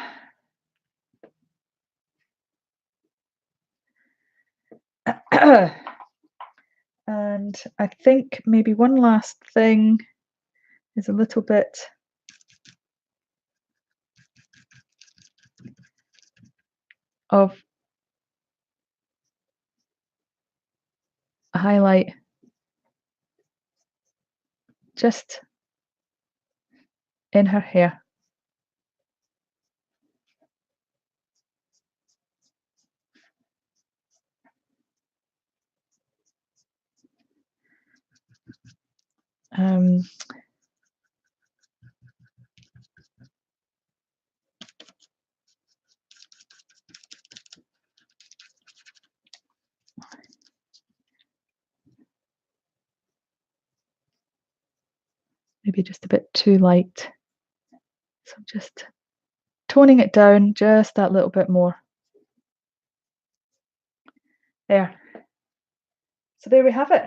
And I think maybe one last thing is a little bit of a highlight just in her hair. Maybe just a bit too light. So just toning it down just that little bit more. There. So there we have it.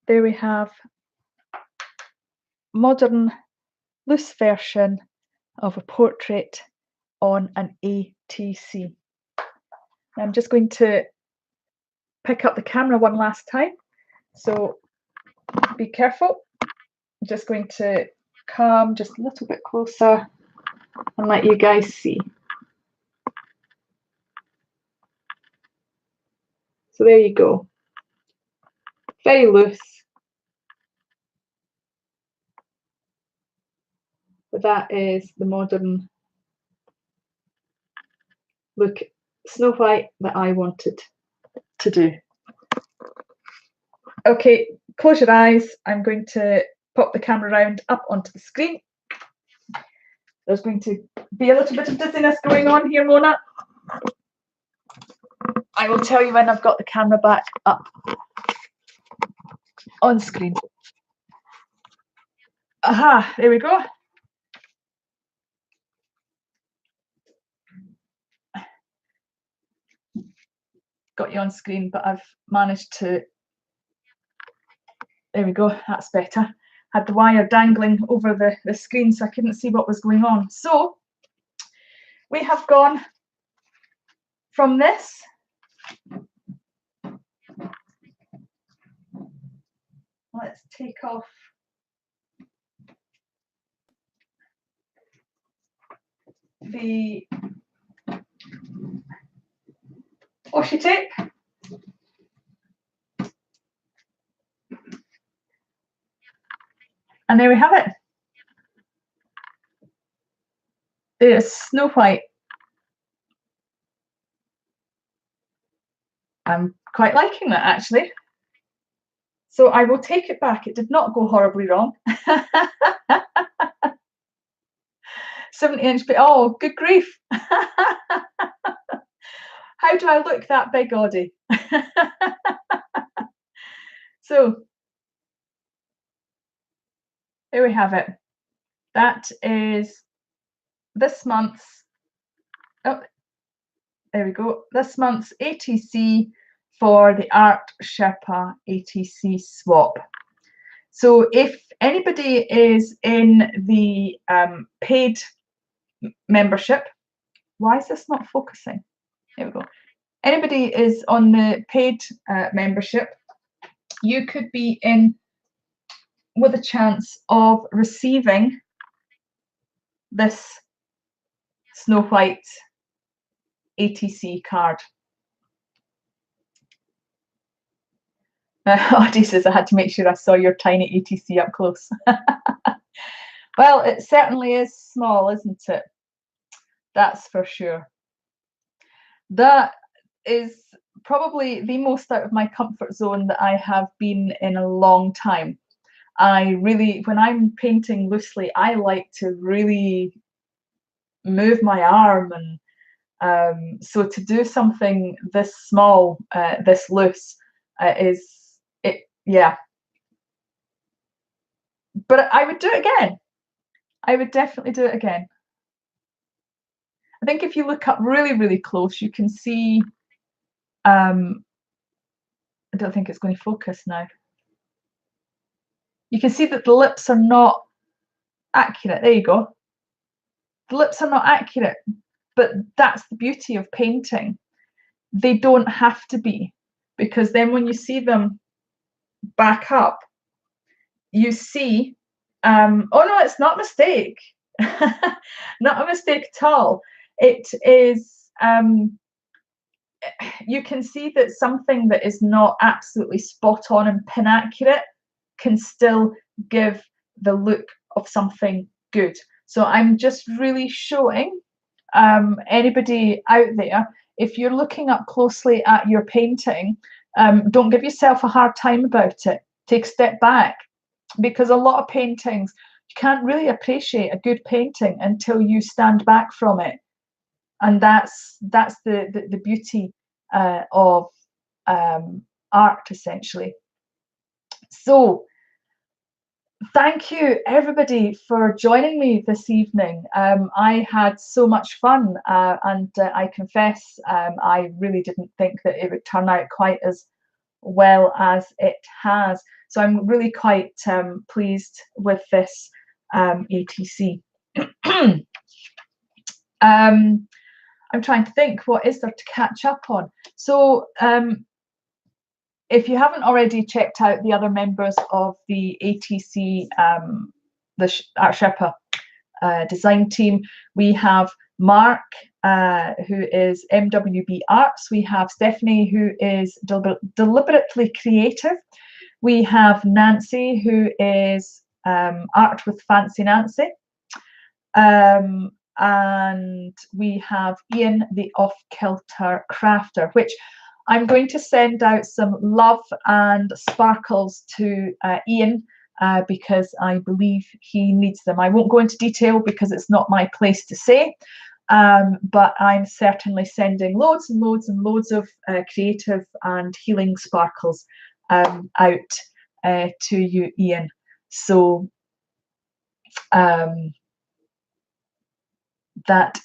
There we have modern loose version of a portrait on an ATC. I'm just going to pick up the camera one last time, so be careful. I'm just going to come just a little bit closer and let you guys see. So there you go. Very loose. But that is the modern look Snow White that I wanted to do. Okay, close your eyes. I'm going to pop the camera round up onto the screen. There's going to be a little bit of dizziness going on here, Mona. I will tell you when I've got the camera back up on screen. Aha, there we go. Got you on screen, but I've managed to, there we go, that's better. Had the wire dangling over the screen so I couldn't see what was going on. So we have gone from this let's take off the washi tape. And there we have it. There's Snow White. I'm quite liking that actually. So I will take it back. It did not go horribly wrong. 70-inch, oh, good grief. How do I look that big, Audie? So here we have it. That is this month's, oh, there we go, this month's ATC for the Art Sherpa ATC swap. So if anybody is in the paid membership, why is this not focusing? There we go. Anybody is on the paid membership, you could be in with a chance of receiving this Snow White ATC card. Audie says, I had to make sure I saw your tiny ATC up close. Well, it certainly is small, isn't it? That's for sure. That is probably the most out of my comfort zone that I have been in a long time. I really, when I'm painting loosely, I like to really move my arm, and so to do something this small, this loose, is it, yeah. But I would do it again. I would definitely do it again. I think if you look up really, really close, you can see, I don't think it's going to focus now. You can see that the lips are not accurate. There you go. The lips are not accurate, but that's the beauty of painting. They don't have to be, because then when you see them back up, you see, oh no, it's not a mistake. Not a mistake at all. It is, you can see that something that is not absolutely spot on and pin accurate can still give the look of something good. So I'm just really showing anybody out there, if you're looking up closely at your painting, don't give yourself a hard time about it. Take a step back, because a lot of paintings, you can't really appreciate a good painting until you stand back from it. And that's the beauty of art, essentially. So thank you everybody for joining me this evening. I had so much fun, and I confess I really didn't think that it would turn out quite as well as it has. So I'm really quite pleased with this ATC. I'm trying to think, what is there to catch up on? So if you haven't already checked out the other members of the ATC, the Art Sherpa design team, we have Mark, who is MWB Arts. We have Stephanie, who is Deliberately Creative. We have Nancy, who is Art with Fancy Nancy. And we have Ian, the Off-Kilter Crafter, which I'm going to send out some love and sparkles to Ian because I believe he needs them. I won't go into detail because it's not my place to say, but I'm certainly sending loads and loads and loads of creative and healing sparkles out to you, Ian. So that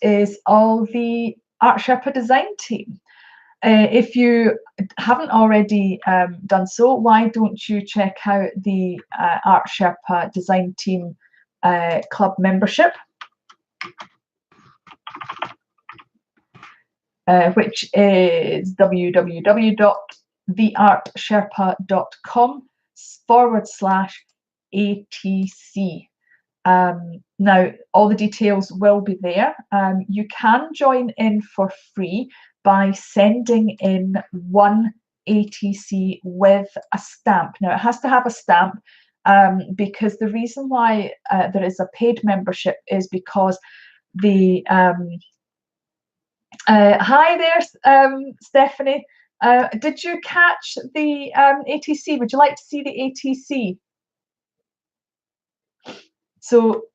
is all the Art Sherpa design team. If you haven't already done so, why don't you check out the Art Sherpa design team club membership, which is www.theartsherpa.com/ATC. Now, all the details will be there. You can join in for free by sending in one ATC with a stamp. Now, it has to have a stamp because the reason why there is a paid membership is because the hi there, Stephanie. Did you catch the ATC? Would you like to see the ATC? So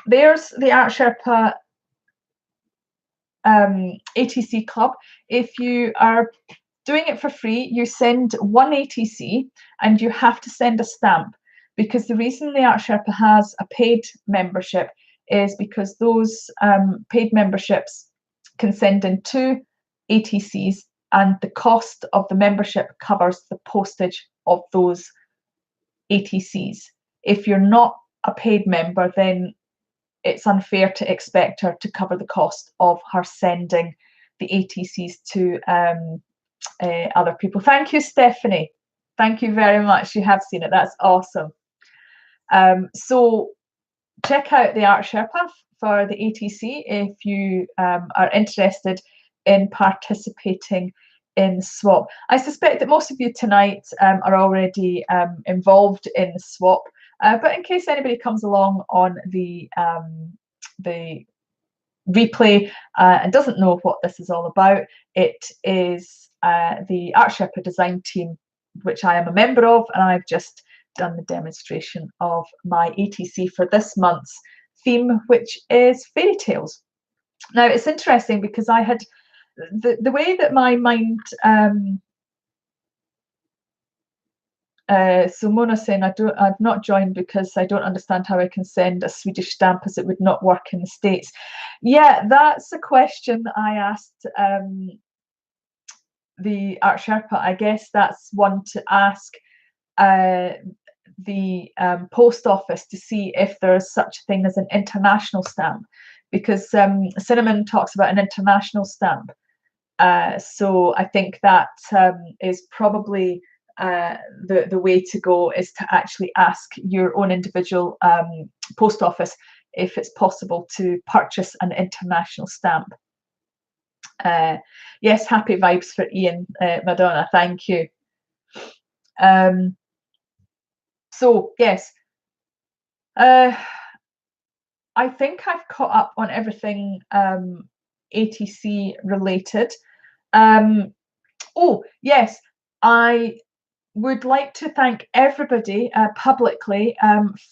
there's the Art Sherpa ATC club. If you are doing it for free, you send one ATC and you have to send a stamp, because the reason the Art Sherpa has a paid membership is because those paid memberships can send in 2 ATCs, and the cost of the membership covers the postage of those ATCs. If you're not a paid member, then it's unfair to expect her to cover the cost of her sending the ATCs to other people. Thank you, Stephanie. Thank you very much. You have seen it. That's awesome. So check out the Art Sherpa for the ATC if you are interested in participating in swap. I suspect that most of you tonight are already involved in the swap, but in case anybody comes along on the replay and doesn't know what this is all about, it is the Art Sherpa design team, which I am a member of, and I've just done the demonstration of my ATC for this month's theme, which is fairy tales. Now, it's interesting because I had the way that my mind so Mona saying I've not joined because I don't understand how I can send a Swedish stamp, as it would not work in the States. Yeah, that's a question that I asked the Art Sherpa. I guess that's one to ask the post office to see if there is such a thing as an international stamp, because Cinnamon talks about an international stamp. So I think that is probably the way to go, is to actually ask your own individual post office if it's possible to purchase an international stamp. Yes, happy vibes for Ian, Madonna, thank you. So yes, I think I've caught up on everything ATC related. Oh yes, I would like to thank everybody publicly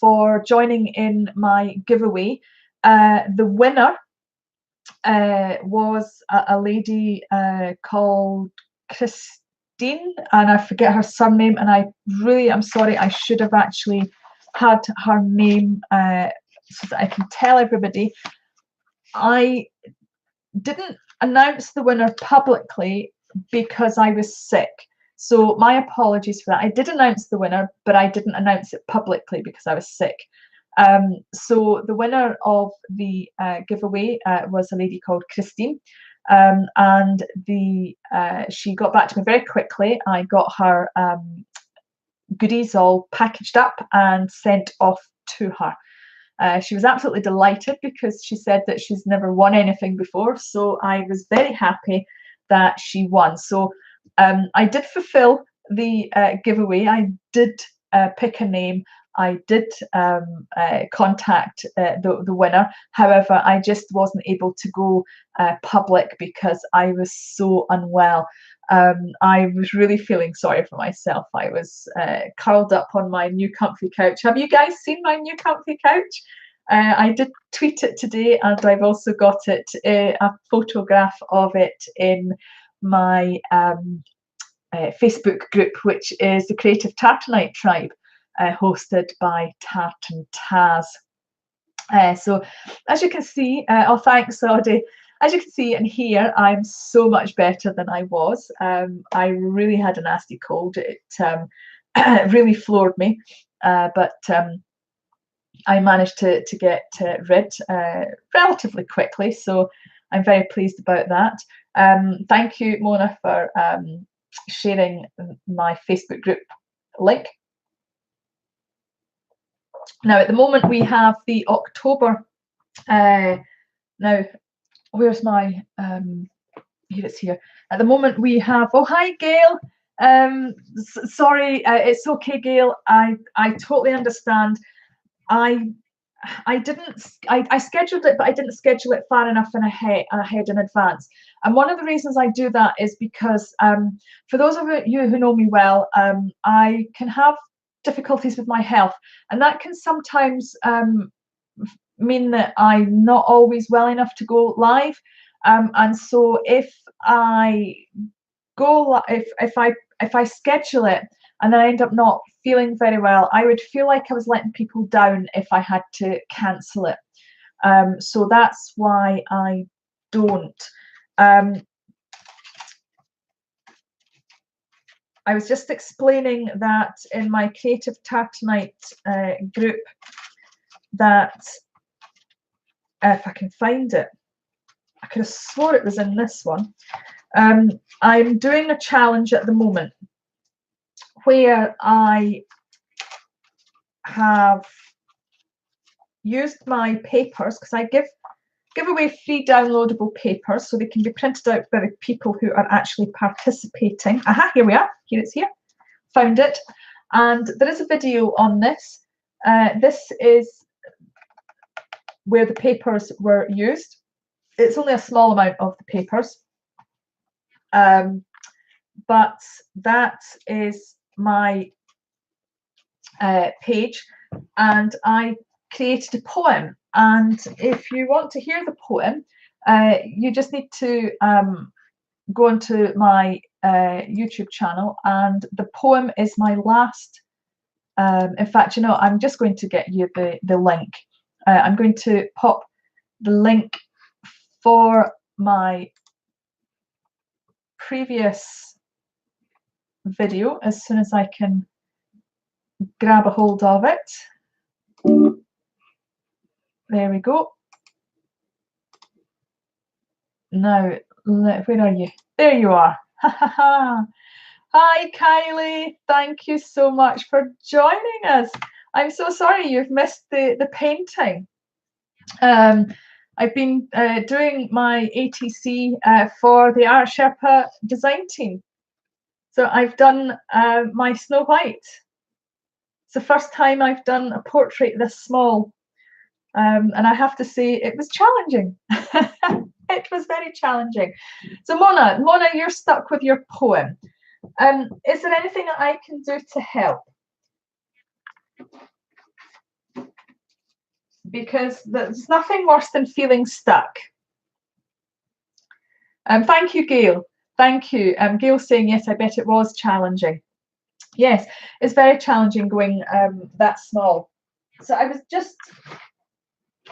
for joining in my giveaway. The winner was a lady called Christine, and I forget her surname, and I really am sorry. I should have actually had her name so that I can tell everybody. I didn't announce the winner publicly because I was sick. So my apologies for that. I did announce the winner, but I didn't announce it publicly because I was sick. So the winner of the giveaway was a lady called Christine, and she got back to me very quickly. I got her goodies all packaged up and sent off to her. She was absolutely delighted because she said that she's never won anything before. So I was very happy that she won. So I did fulfill the giveaway. I did pick a name, I did contact the winner. However, I just wasn't able to go public because I was so unwell. I was really feeling sorry for myself. I was curled up on my new comfy couch. Have you guys seen my new comfy couch? I did tweet it today, and I've also got it, a photograph of it in my Facebook group, which is the Creative Tartanite Tribe, hosted by Tartan Taz. So as you can see, oh thanks Saudi. As you can see and hear, I'm so much better than I was. I really had a nasty cold. It really floored me, but I managed to get rid relatively quickly, so I'm very pleased about that. Thank you, Mona, for sharing my Facebook group link. Now, at the moment, we have the October. Now, where's my? Here it's here. At the moment, we have. Oh, hi, Gail. Sorry, it's okay, Gail. I totally understand. I scheduled it, but I didn't schedule it far enough ahead in advance. And one of the reasons I do that is because for those of you who know me well, I can have difficulties with my health, and that can sometimes mean that I'm not always well enough to go live. And so if I go, if I schedule it and then I end up not feeling very well, I would feel like I was letting people down if I had to cancel it. So that's why I don't. I was just explaining that in my Creative Tartanite group, that if I can find it, I could have swore it was in this one. I'm doing a challenge at the moment where I have used my papers, because I give away free downloadable papers so they can be printed out by the people who are actually participating. Aha, here we are. Here it's here. Found it. And there is a video on this. This is where the papers were used. It's only a small amount of the papers. But that is my page, and I created a poem. And if you want to hear the poem, you just need to go onto my YouTube channel, and the poem is my last. In fact, you know, I'm just going to get you the link. I'm going to pop the link for my previous video as soon as I can grab a hold of it. There we go. Now, where are you? There you are. Hi, Kylie. Thank you so much for joining us. I'm so sorry you've missed the painting. I've been doing my ATC for the Art Sherpa design team. So I've done my Snow White. It's the first time I've done a portrait this small. And I have to say it was challenging. It was very challenging. So Mona, you're stuck with your poem. Is there anything that I can do to help? Because there's nothing worse than feeling stuck. Thank you, Gail. Thank you. Gail saying, yes, I bet it was challenging. Yes, it's very challenging going that small. So I was just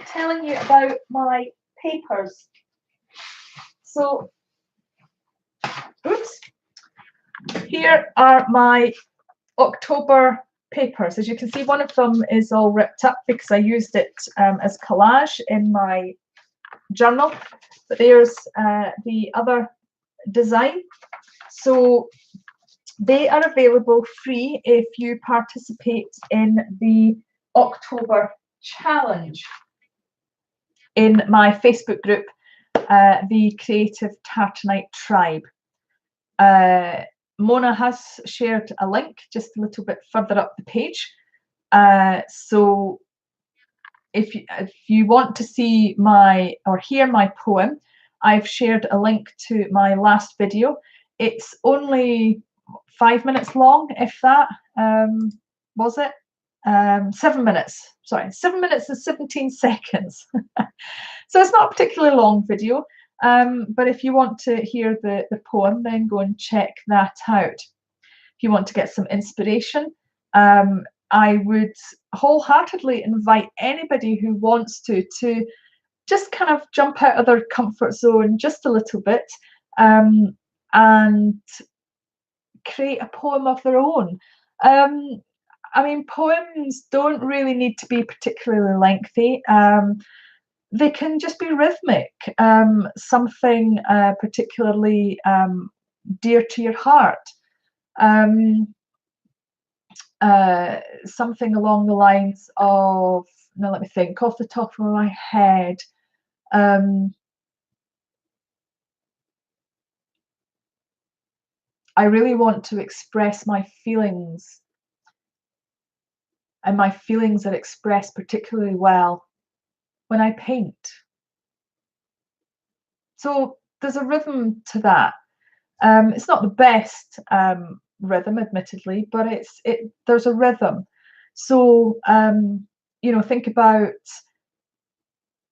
telling you about my papers. So, oops. Here are my October papers. As you can see, one of them is all ripped up because I used it as collage in my journal. But there's the other design. So they are available free if you participate in the October challenge in my Facebook group, the Creative Tartanite Tribe. Mona has shared a link just a little bit further up the page. So if you want to see or hear my poem, I've shared a link to my last video. It's only 5 minutes long, if that. Was it? 7 minutes. Sorry, 7 minutes and 17 seconds. So it's not a particularly long video, but if you want to hear the poem, then go and check that out. If you want to get some inspiration, I would wholeheartedly invite anybody who wants to just kind of jump out of their comfort zone just a little bit, and create a poem of their own. I mean, poems don't really need to be particularly lengthy. They can just be rhythmic, something particularly dear to your heart. Something along the lines of, now let me think, off the top of my head. I really want to express my feelings, and my feelings are expressed particularly well when I paint. So there's a rhythm to that. It's not the best rhythm, admittedly, but there's a rhythm. So you know, think about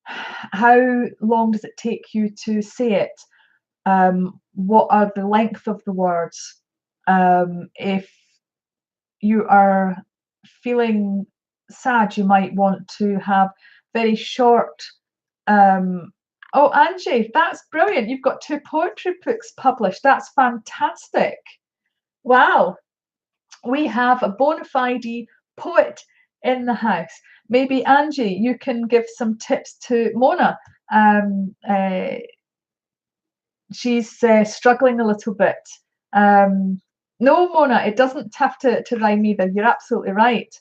how long does it take you to say it? What are the length of the words? If you are feeling sad, you might want to have very short. Oh, Angie, that's brilliant. You've got 2 poetry books published. That's fantastic. Wow. We have a bona fide poet in the house. Maybe, Angie, you can give some tips to Mona. She's struggling a little bit. No, Mona, it doesn't have to rhyme either. You're absolutely right.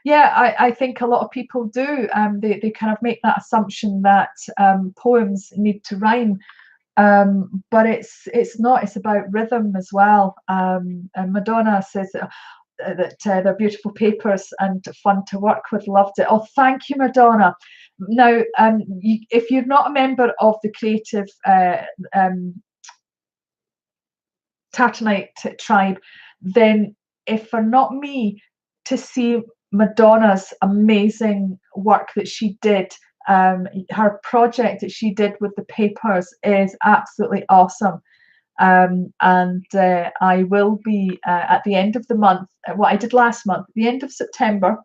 Yeah, I think a lot of people do. They kind of make that assumption that poems need to rhyme, but it's not. It's about rhythm as well. And Madonna says that they're beautiful papers and fun to work with. Loved it. Oh, thank you, Madonna. Now, if you're not a member of the Creative Tartanite tribe, then if for not me to see Madonna's amazing work that she did, her project that she did with the papers is absolutely awesome. And I will be at the end of the month, what I did last month, at the end of September,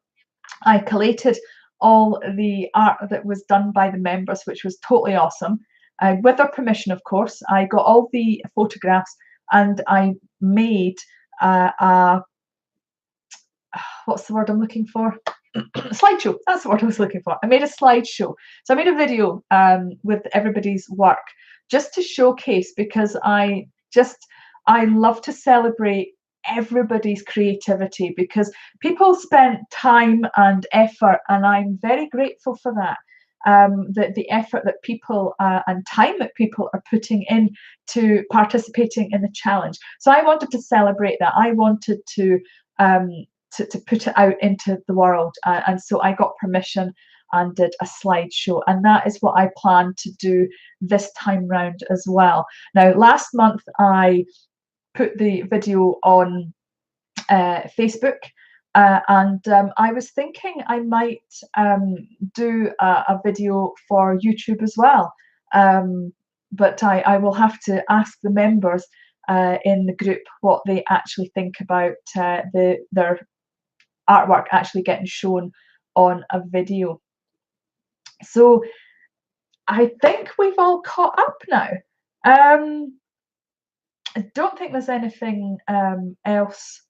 I collated all the art that was done by the members, which was totally awesome. With their permission, of course, I got all the photographs and I made what's the word I'm looking for? Slideshow. That's the word I was looking for. I made a slideshow. So I made a video with everybody's work just to showcase, because I love to celebrate everybody's creativity, because people spent time and effort, and I'm very grateful for that. The effort that people and time that people are putting in to participating in the challenge. So I wanted to celebrate that. I wanted to put it out into the world, and so I got permission and did a slideshow, and that is what I plan to do this time round as well. Now, last month I put the video on Facebook, and I was thinking I might do a video for YouTube as well, but I will have to ask the members in the group what they actually think about their artwork actually getting shown on a video. So I think we've all caught up now. I don't think there's anything else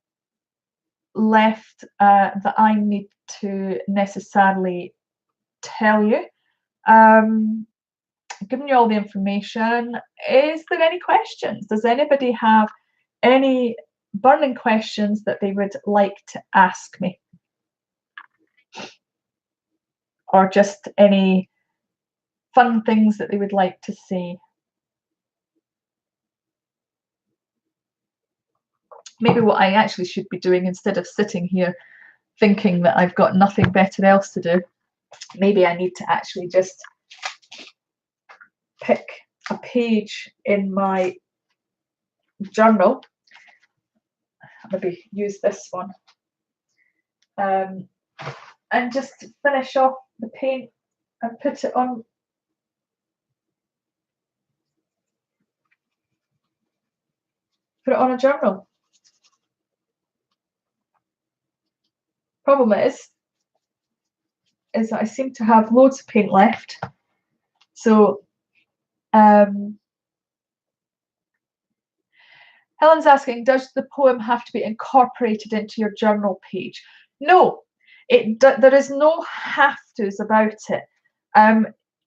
left that I need to necessarily tell you. Given you all the information, is there any questions? Does anybody have any burning questions that they would like to ask me? Or just any fun things that they would like to see? Maybe what I actually should be doing, instead of sitting here thinking that I've got nothing better else to do. Maybe I need to actually just pick a page in my journal, maybe use this one, and just finish off the paint and put it on. Put it on a journal. Problem is that I seem to have loads of paint left. So Helen's asking, does the poem have to be incorporated into your journal page? No, there is no have to's about it.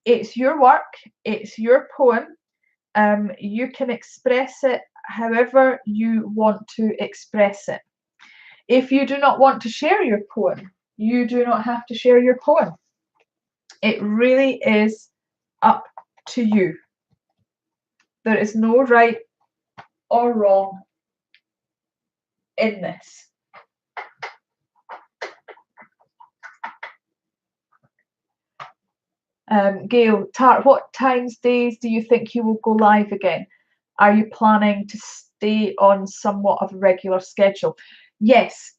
It's your work, it's your poem. You can express it however you want to express it. If you do not want to share your poem, you do not have to share your poem. It really is up to you. There is no right or wrong in this. Gail, what times, days do you think you will go live again? Are you planning to stay on somewhat of a regular schedule? Yes.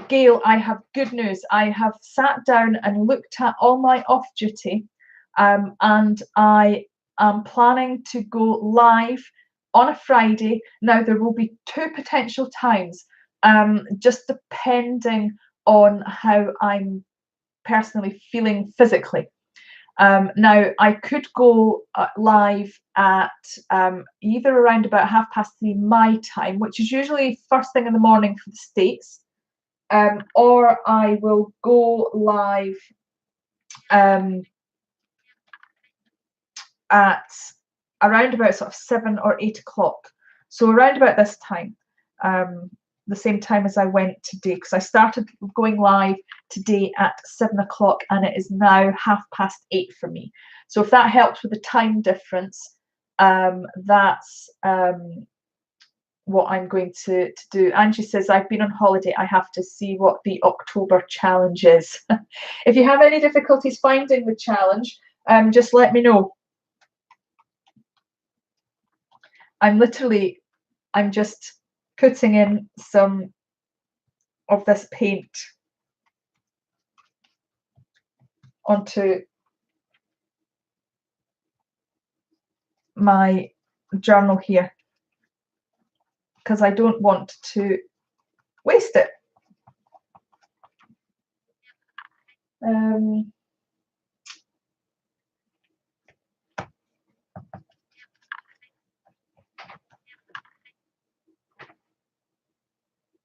Gail, I have good news. I have sat down and looked at all my off duty, and I am planning to go live on a Friday. Now, there will be 2 potential times, just depending on how I'm personally feeling physically. Now, I could go live at either around about 3:30 my time, which is usually first thing in the morning for the States, or I will go live at around about sort of 7 or 8 o'clock. So around about this time, the same time as I went today, because I started going live today at 7 o'clock and it is now 8:30 for me. So if that helps with the time difference, that's what I'm going to do. Angie says, I've been on holiday. I have to see what the October challenge is. If you have any difficulties finding the challenge, just let me know. I'm just putting in some of this paint onto my journal here because I don't want to waste it.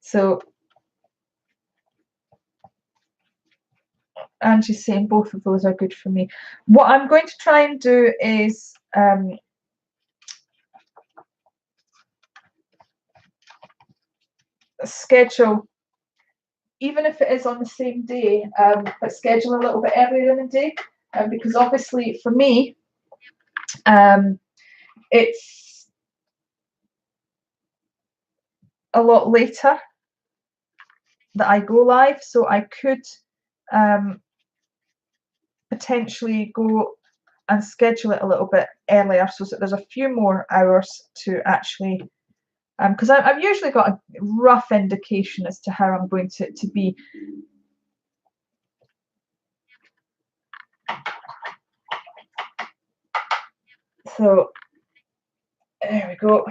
So Angie's saying both of those are good for me. What I'm going to try and do is schedule, even if it is on the same day, but schedule a little bit earlier in the day, because obviously for me, it's a lot later that I go live, so I could potentially go and schedule it a little bit earlier so that there's a few more hours to actually, because I've usually got a rough indication as to how I'm going to be. So there we go.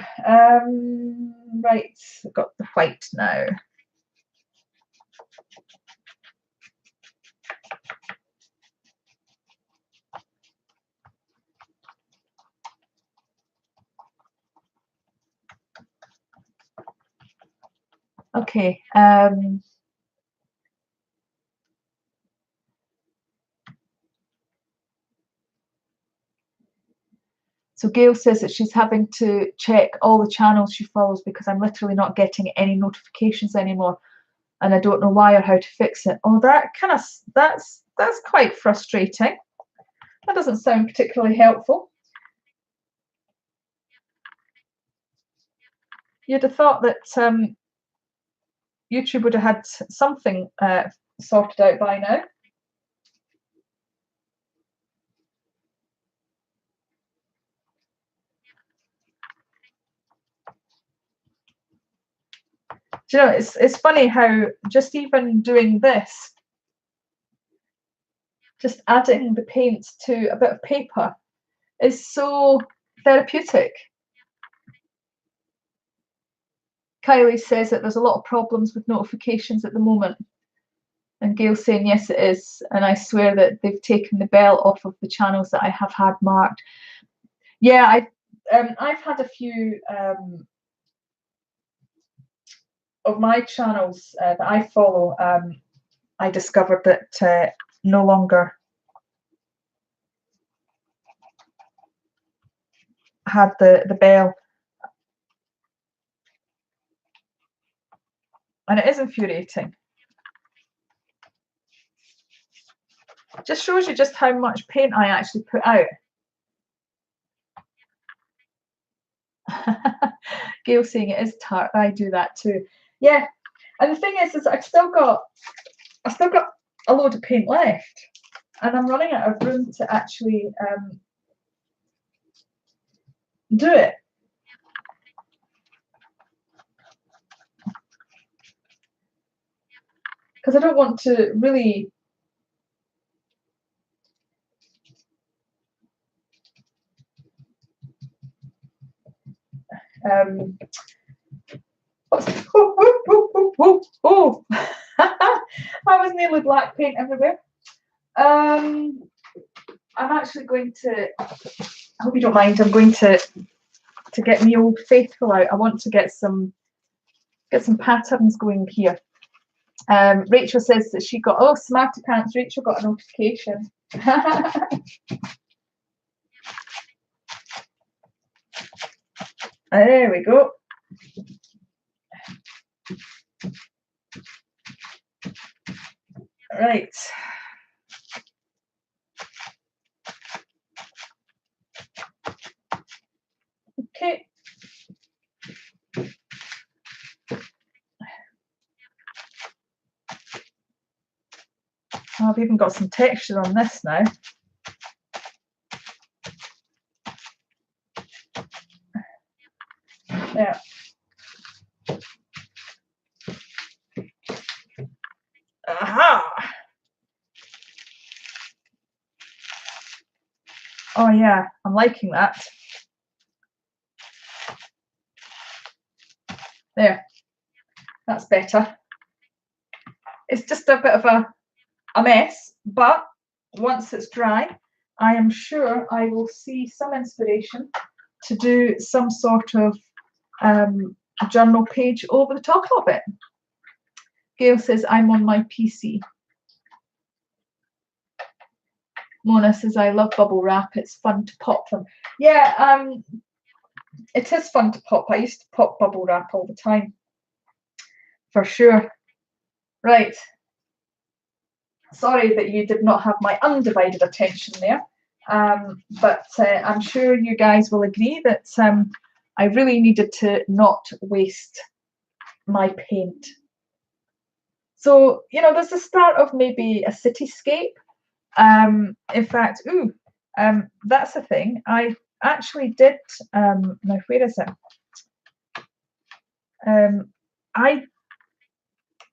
Right, I've got the white now. Okay. So Gail says that she's having to check all the channels she follows because I'm literally not getting any notifications anymore, and I don't know why or how to fix it. Oh, that's quite frustrating. That doesn't sound particularly helpful. You'd have thought that YouTube would have had something sorted out by now. Do you know, it's funny how just even doing this, just adding the paint to a bit of paper is so therapeutic. Kylie says that there's a lot of problems with notifications at the moment. And Gail's saying, yes, it is. And I swear that they've taken the bell off of the channels that I have had marked. Yeah, I've had a few of my channels that I follow. I discovered that no longer had the bell. And it is infuriating. Just shows you just how much paint I actually put out. Gail saying it is tart. I do that too. Yeah, and the thing is I've still got a load of paint left, and I'm running out of room to actually do it. Because I don't want to really I was nearly black paint everywhere. I'm actually going to, I hope you don't mind, I'm going to get me Old Faithful out. I want to get some patterns going here. Rachel says that she got, oh, smarty pants, Rachel got a notification. There we go. Right. Okay. Oh, I've even got some texture on this now. Yeah. Aha! Oh yeah, I'm liking that. There, that's better. It's just a bit of a mess, but once it's dry, I am sure I will see some inspiration to do some sort of journal page over the top of it. Gail says, I'm on my PC. Mona says, I love bubble wrap. It's fun to pop them. Yeah, it is fun to pop. I used to pop bubble wrap all the time, for sure. Right. Sorry that you did not have my undivided attention there, but I'm sure you guys will agree that I really needed to not waste my paint. So, you know, there's the start of maybe a cityscape. In fact, that's a thing. I actually did, now where is it?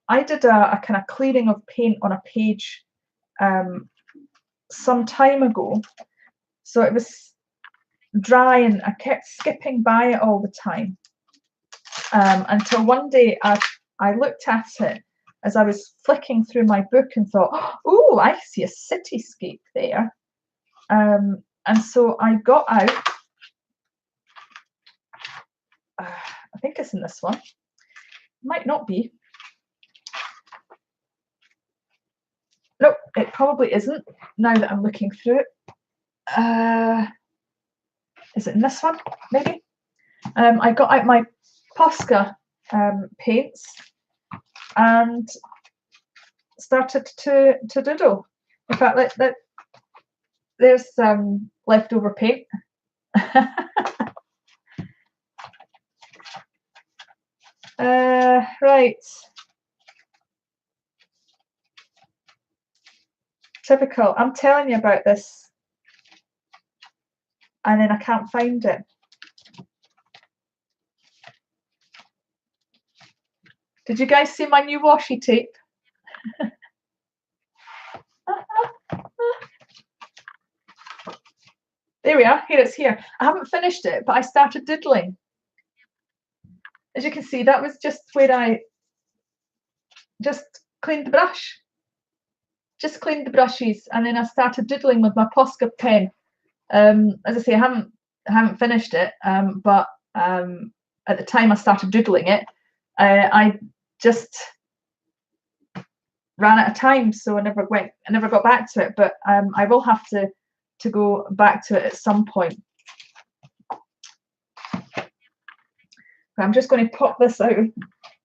I did a kind of clearing of paint on a page some time ago. So it was dry and I kept skipping by it all the time until one day I looked at it as I was flicking through my book and thought, oh, I see a cityscape there. And so I got out, I think it's in this one, might not be. Nope, it probably isn't now that I'm looking through it. Is it in this one, maybe? I got out my Posca paints and started to doodle. In fact, there's some leftover paint. Right. Typical. I'm telling you about this, and then I can't find it. Did you guys see my new washi tape? There we are. Here, it's here. I haven't finished it, but I started doodling. As you can see, that was just where I just cleaned the brush. Just cleaned the brushes, and then I started doodling with my Posca pen. As I say, I haven't finished it, but at the time I started doodling it, I just ran out of time, so I never got back to it. But I will have to go back to it at some point. I'm just going to pop this out of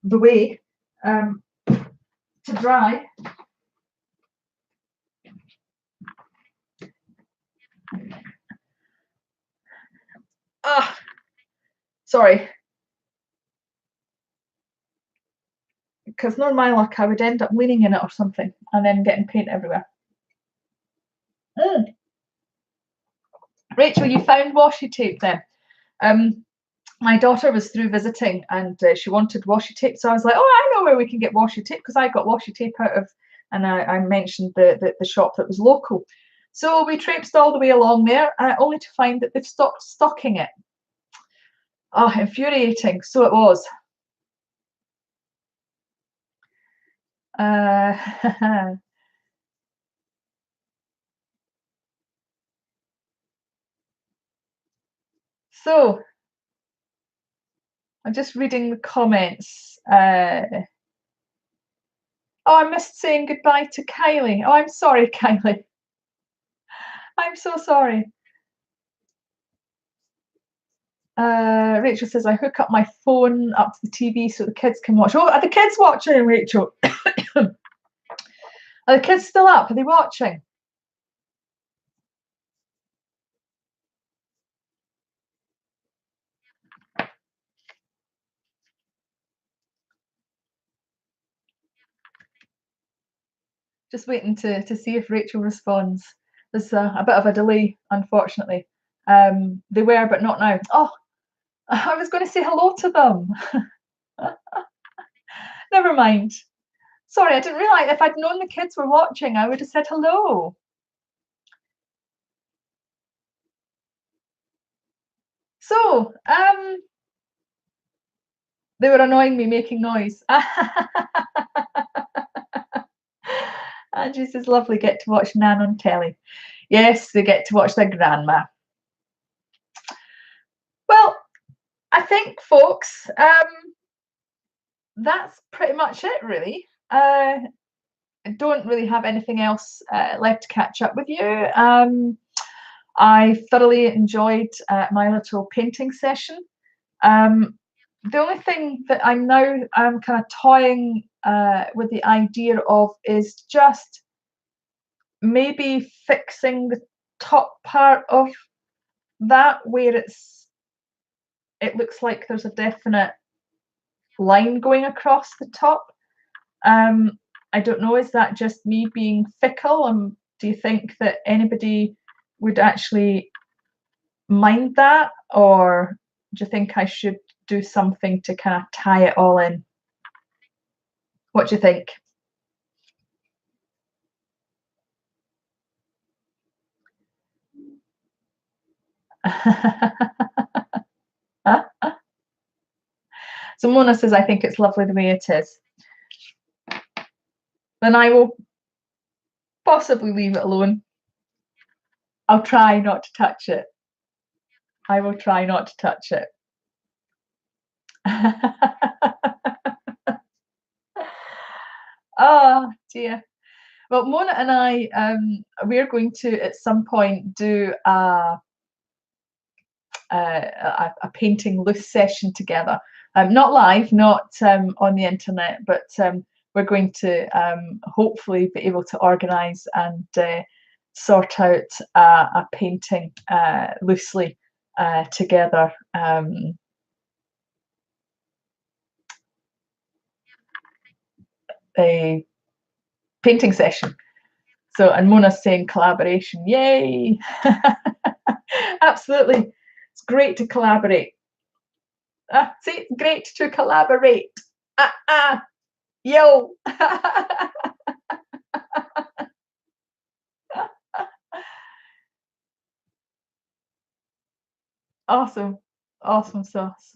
the way to dry. Ah, sorry. Because not my luck, I would end up leaning in it or something and then getting paint everywhere. Rachel, you found washi tape then? My daughter was through visiting and she wanted washi tape, so I was like, oh, I know where we can get washi tape, because I got washi tape out of, and I mentioned the shop that was local. So we traipsed all the way along there, only to find that they've stopped stocking it. Oh, infuriating. So it was. So I'm just reading the comments. Oh, I missed saying goodbye to Kylie. Oh, I'm sorry, Kylie. I'm so sorry. Rachel says, I hook up my phone up to the TV so the kids can watch. Oh, are the kids watching, Rachel? Are the kids still up? Are they watching? Just waiting to see if Rachel responds. There's a bit of a delay, unfortunately. They were, but not now. Oh, I was going to say hello to them. Never mind. Sorry, I didn't realise. If I'd known the kids were watching, I would have said hello. So, they were annoying me, making noise. Angie says, lovely, get to watch Nan on telly. Yes, they get to watch their grandma. Well, I think, folks, that's pretty much it, really. I don't really have anything else left to catch up with you. I thoroughly enjoyed my little painting session. The only thing that I'm now kind of toying with the idea of is just maybe fixing the top part of that, where it looks like there's a definite line going across the top. I don't know, is that just me being fickle? Do you think that anybody would actually mind that, or do you think I should do something to kind of tie it all in? What do you think? So Mona says, I think it's lovely the way it is. Then I will possibly leave it alone. I'll try not to touch it. I will try not to touch it. Oh dear. Well, Mona and I, we're going to at some point do a painting loose session together. Not live, not on the internet, but we're going to hopefully be able to organise and sort out a painting loosely together. A painting session. So, and Mona's saying collaboration, yay! Absolutely, it's great to collaborate. See, it's great to collaborate. Yo! Awesome, awesome sauce.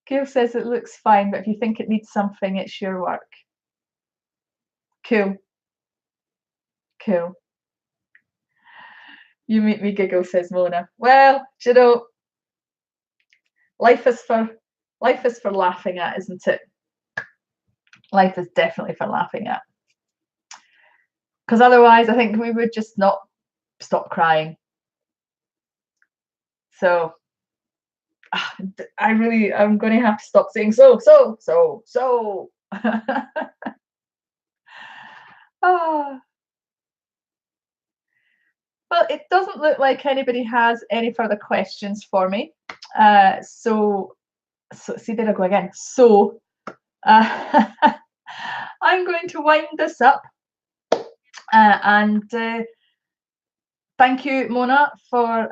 Gail says it looks fine, but if you think it needs something, it's your work. Cool, cool. You make me giggle, says Mona. Well, you know, life is for laughing at, isn't it? Life is definitely for laughing at. Because otherwise, I think we would just not stop crying. So I'm going to have to stop saying so. Ah. Well, it doesn't look like anybody has any further questions for me. So see, there I go again. So I'm going to wind this up. And thank you, Mona, for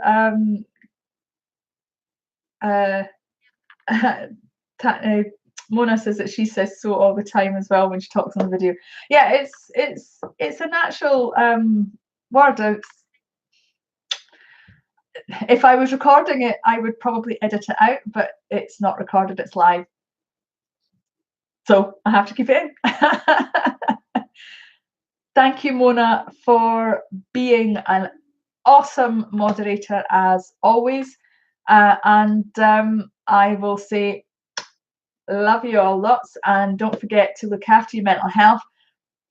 Mona says that she says so all the time as well when she talks on the video. Yeah, it's a natural word. If I was recording it, I would probably edit it out, but it's not recorded, it's live. So I have to keep it in. Thank you, Mona, for being an awesome moderator as always. And I will say love you all lots, and don't forget to look after your mental health,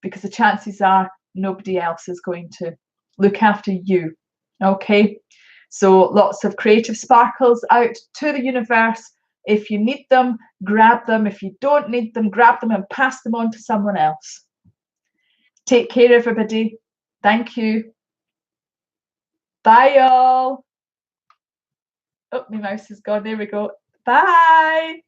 because the chances are nobody else is going to look after you. Okay, so lots of creative sparkles out to the universe. If you need them, grab them. If you don't need them, grab them and pass them on to someone else. Take care, everybody. Thank you. Bye, y'all. Oh, my mouse is gone. There we go. Bye.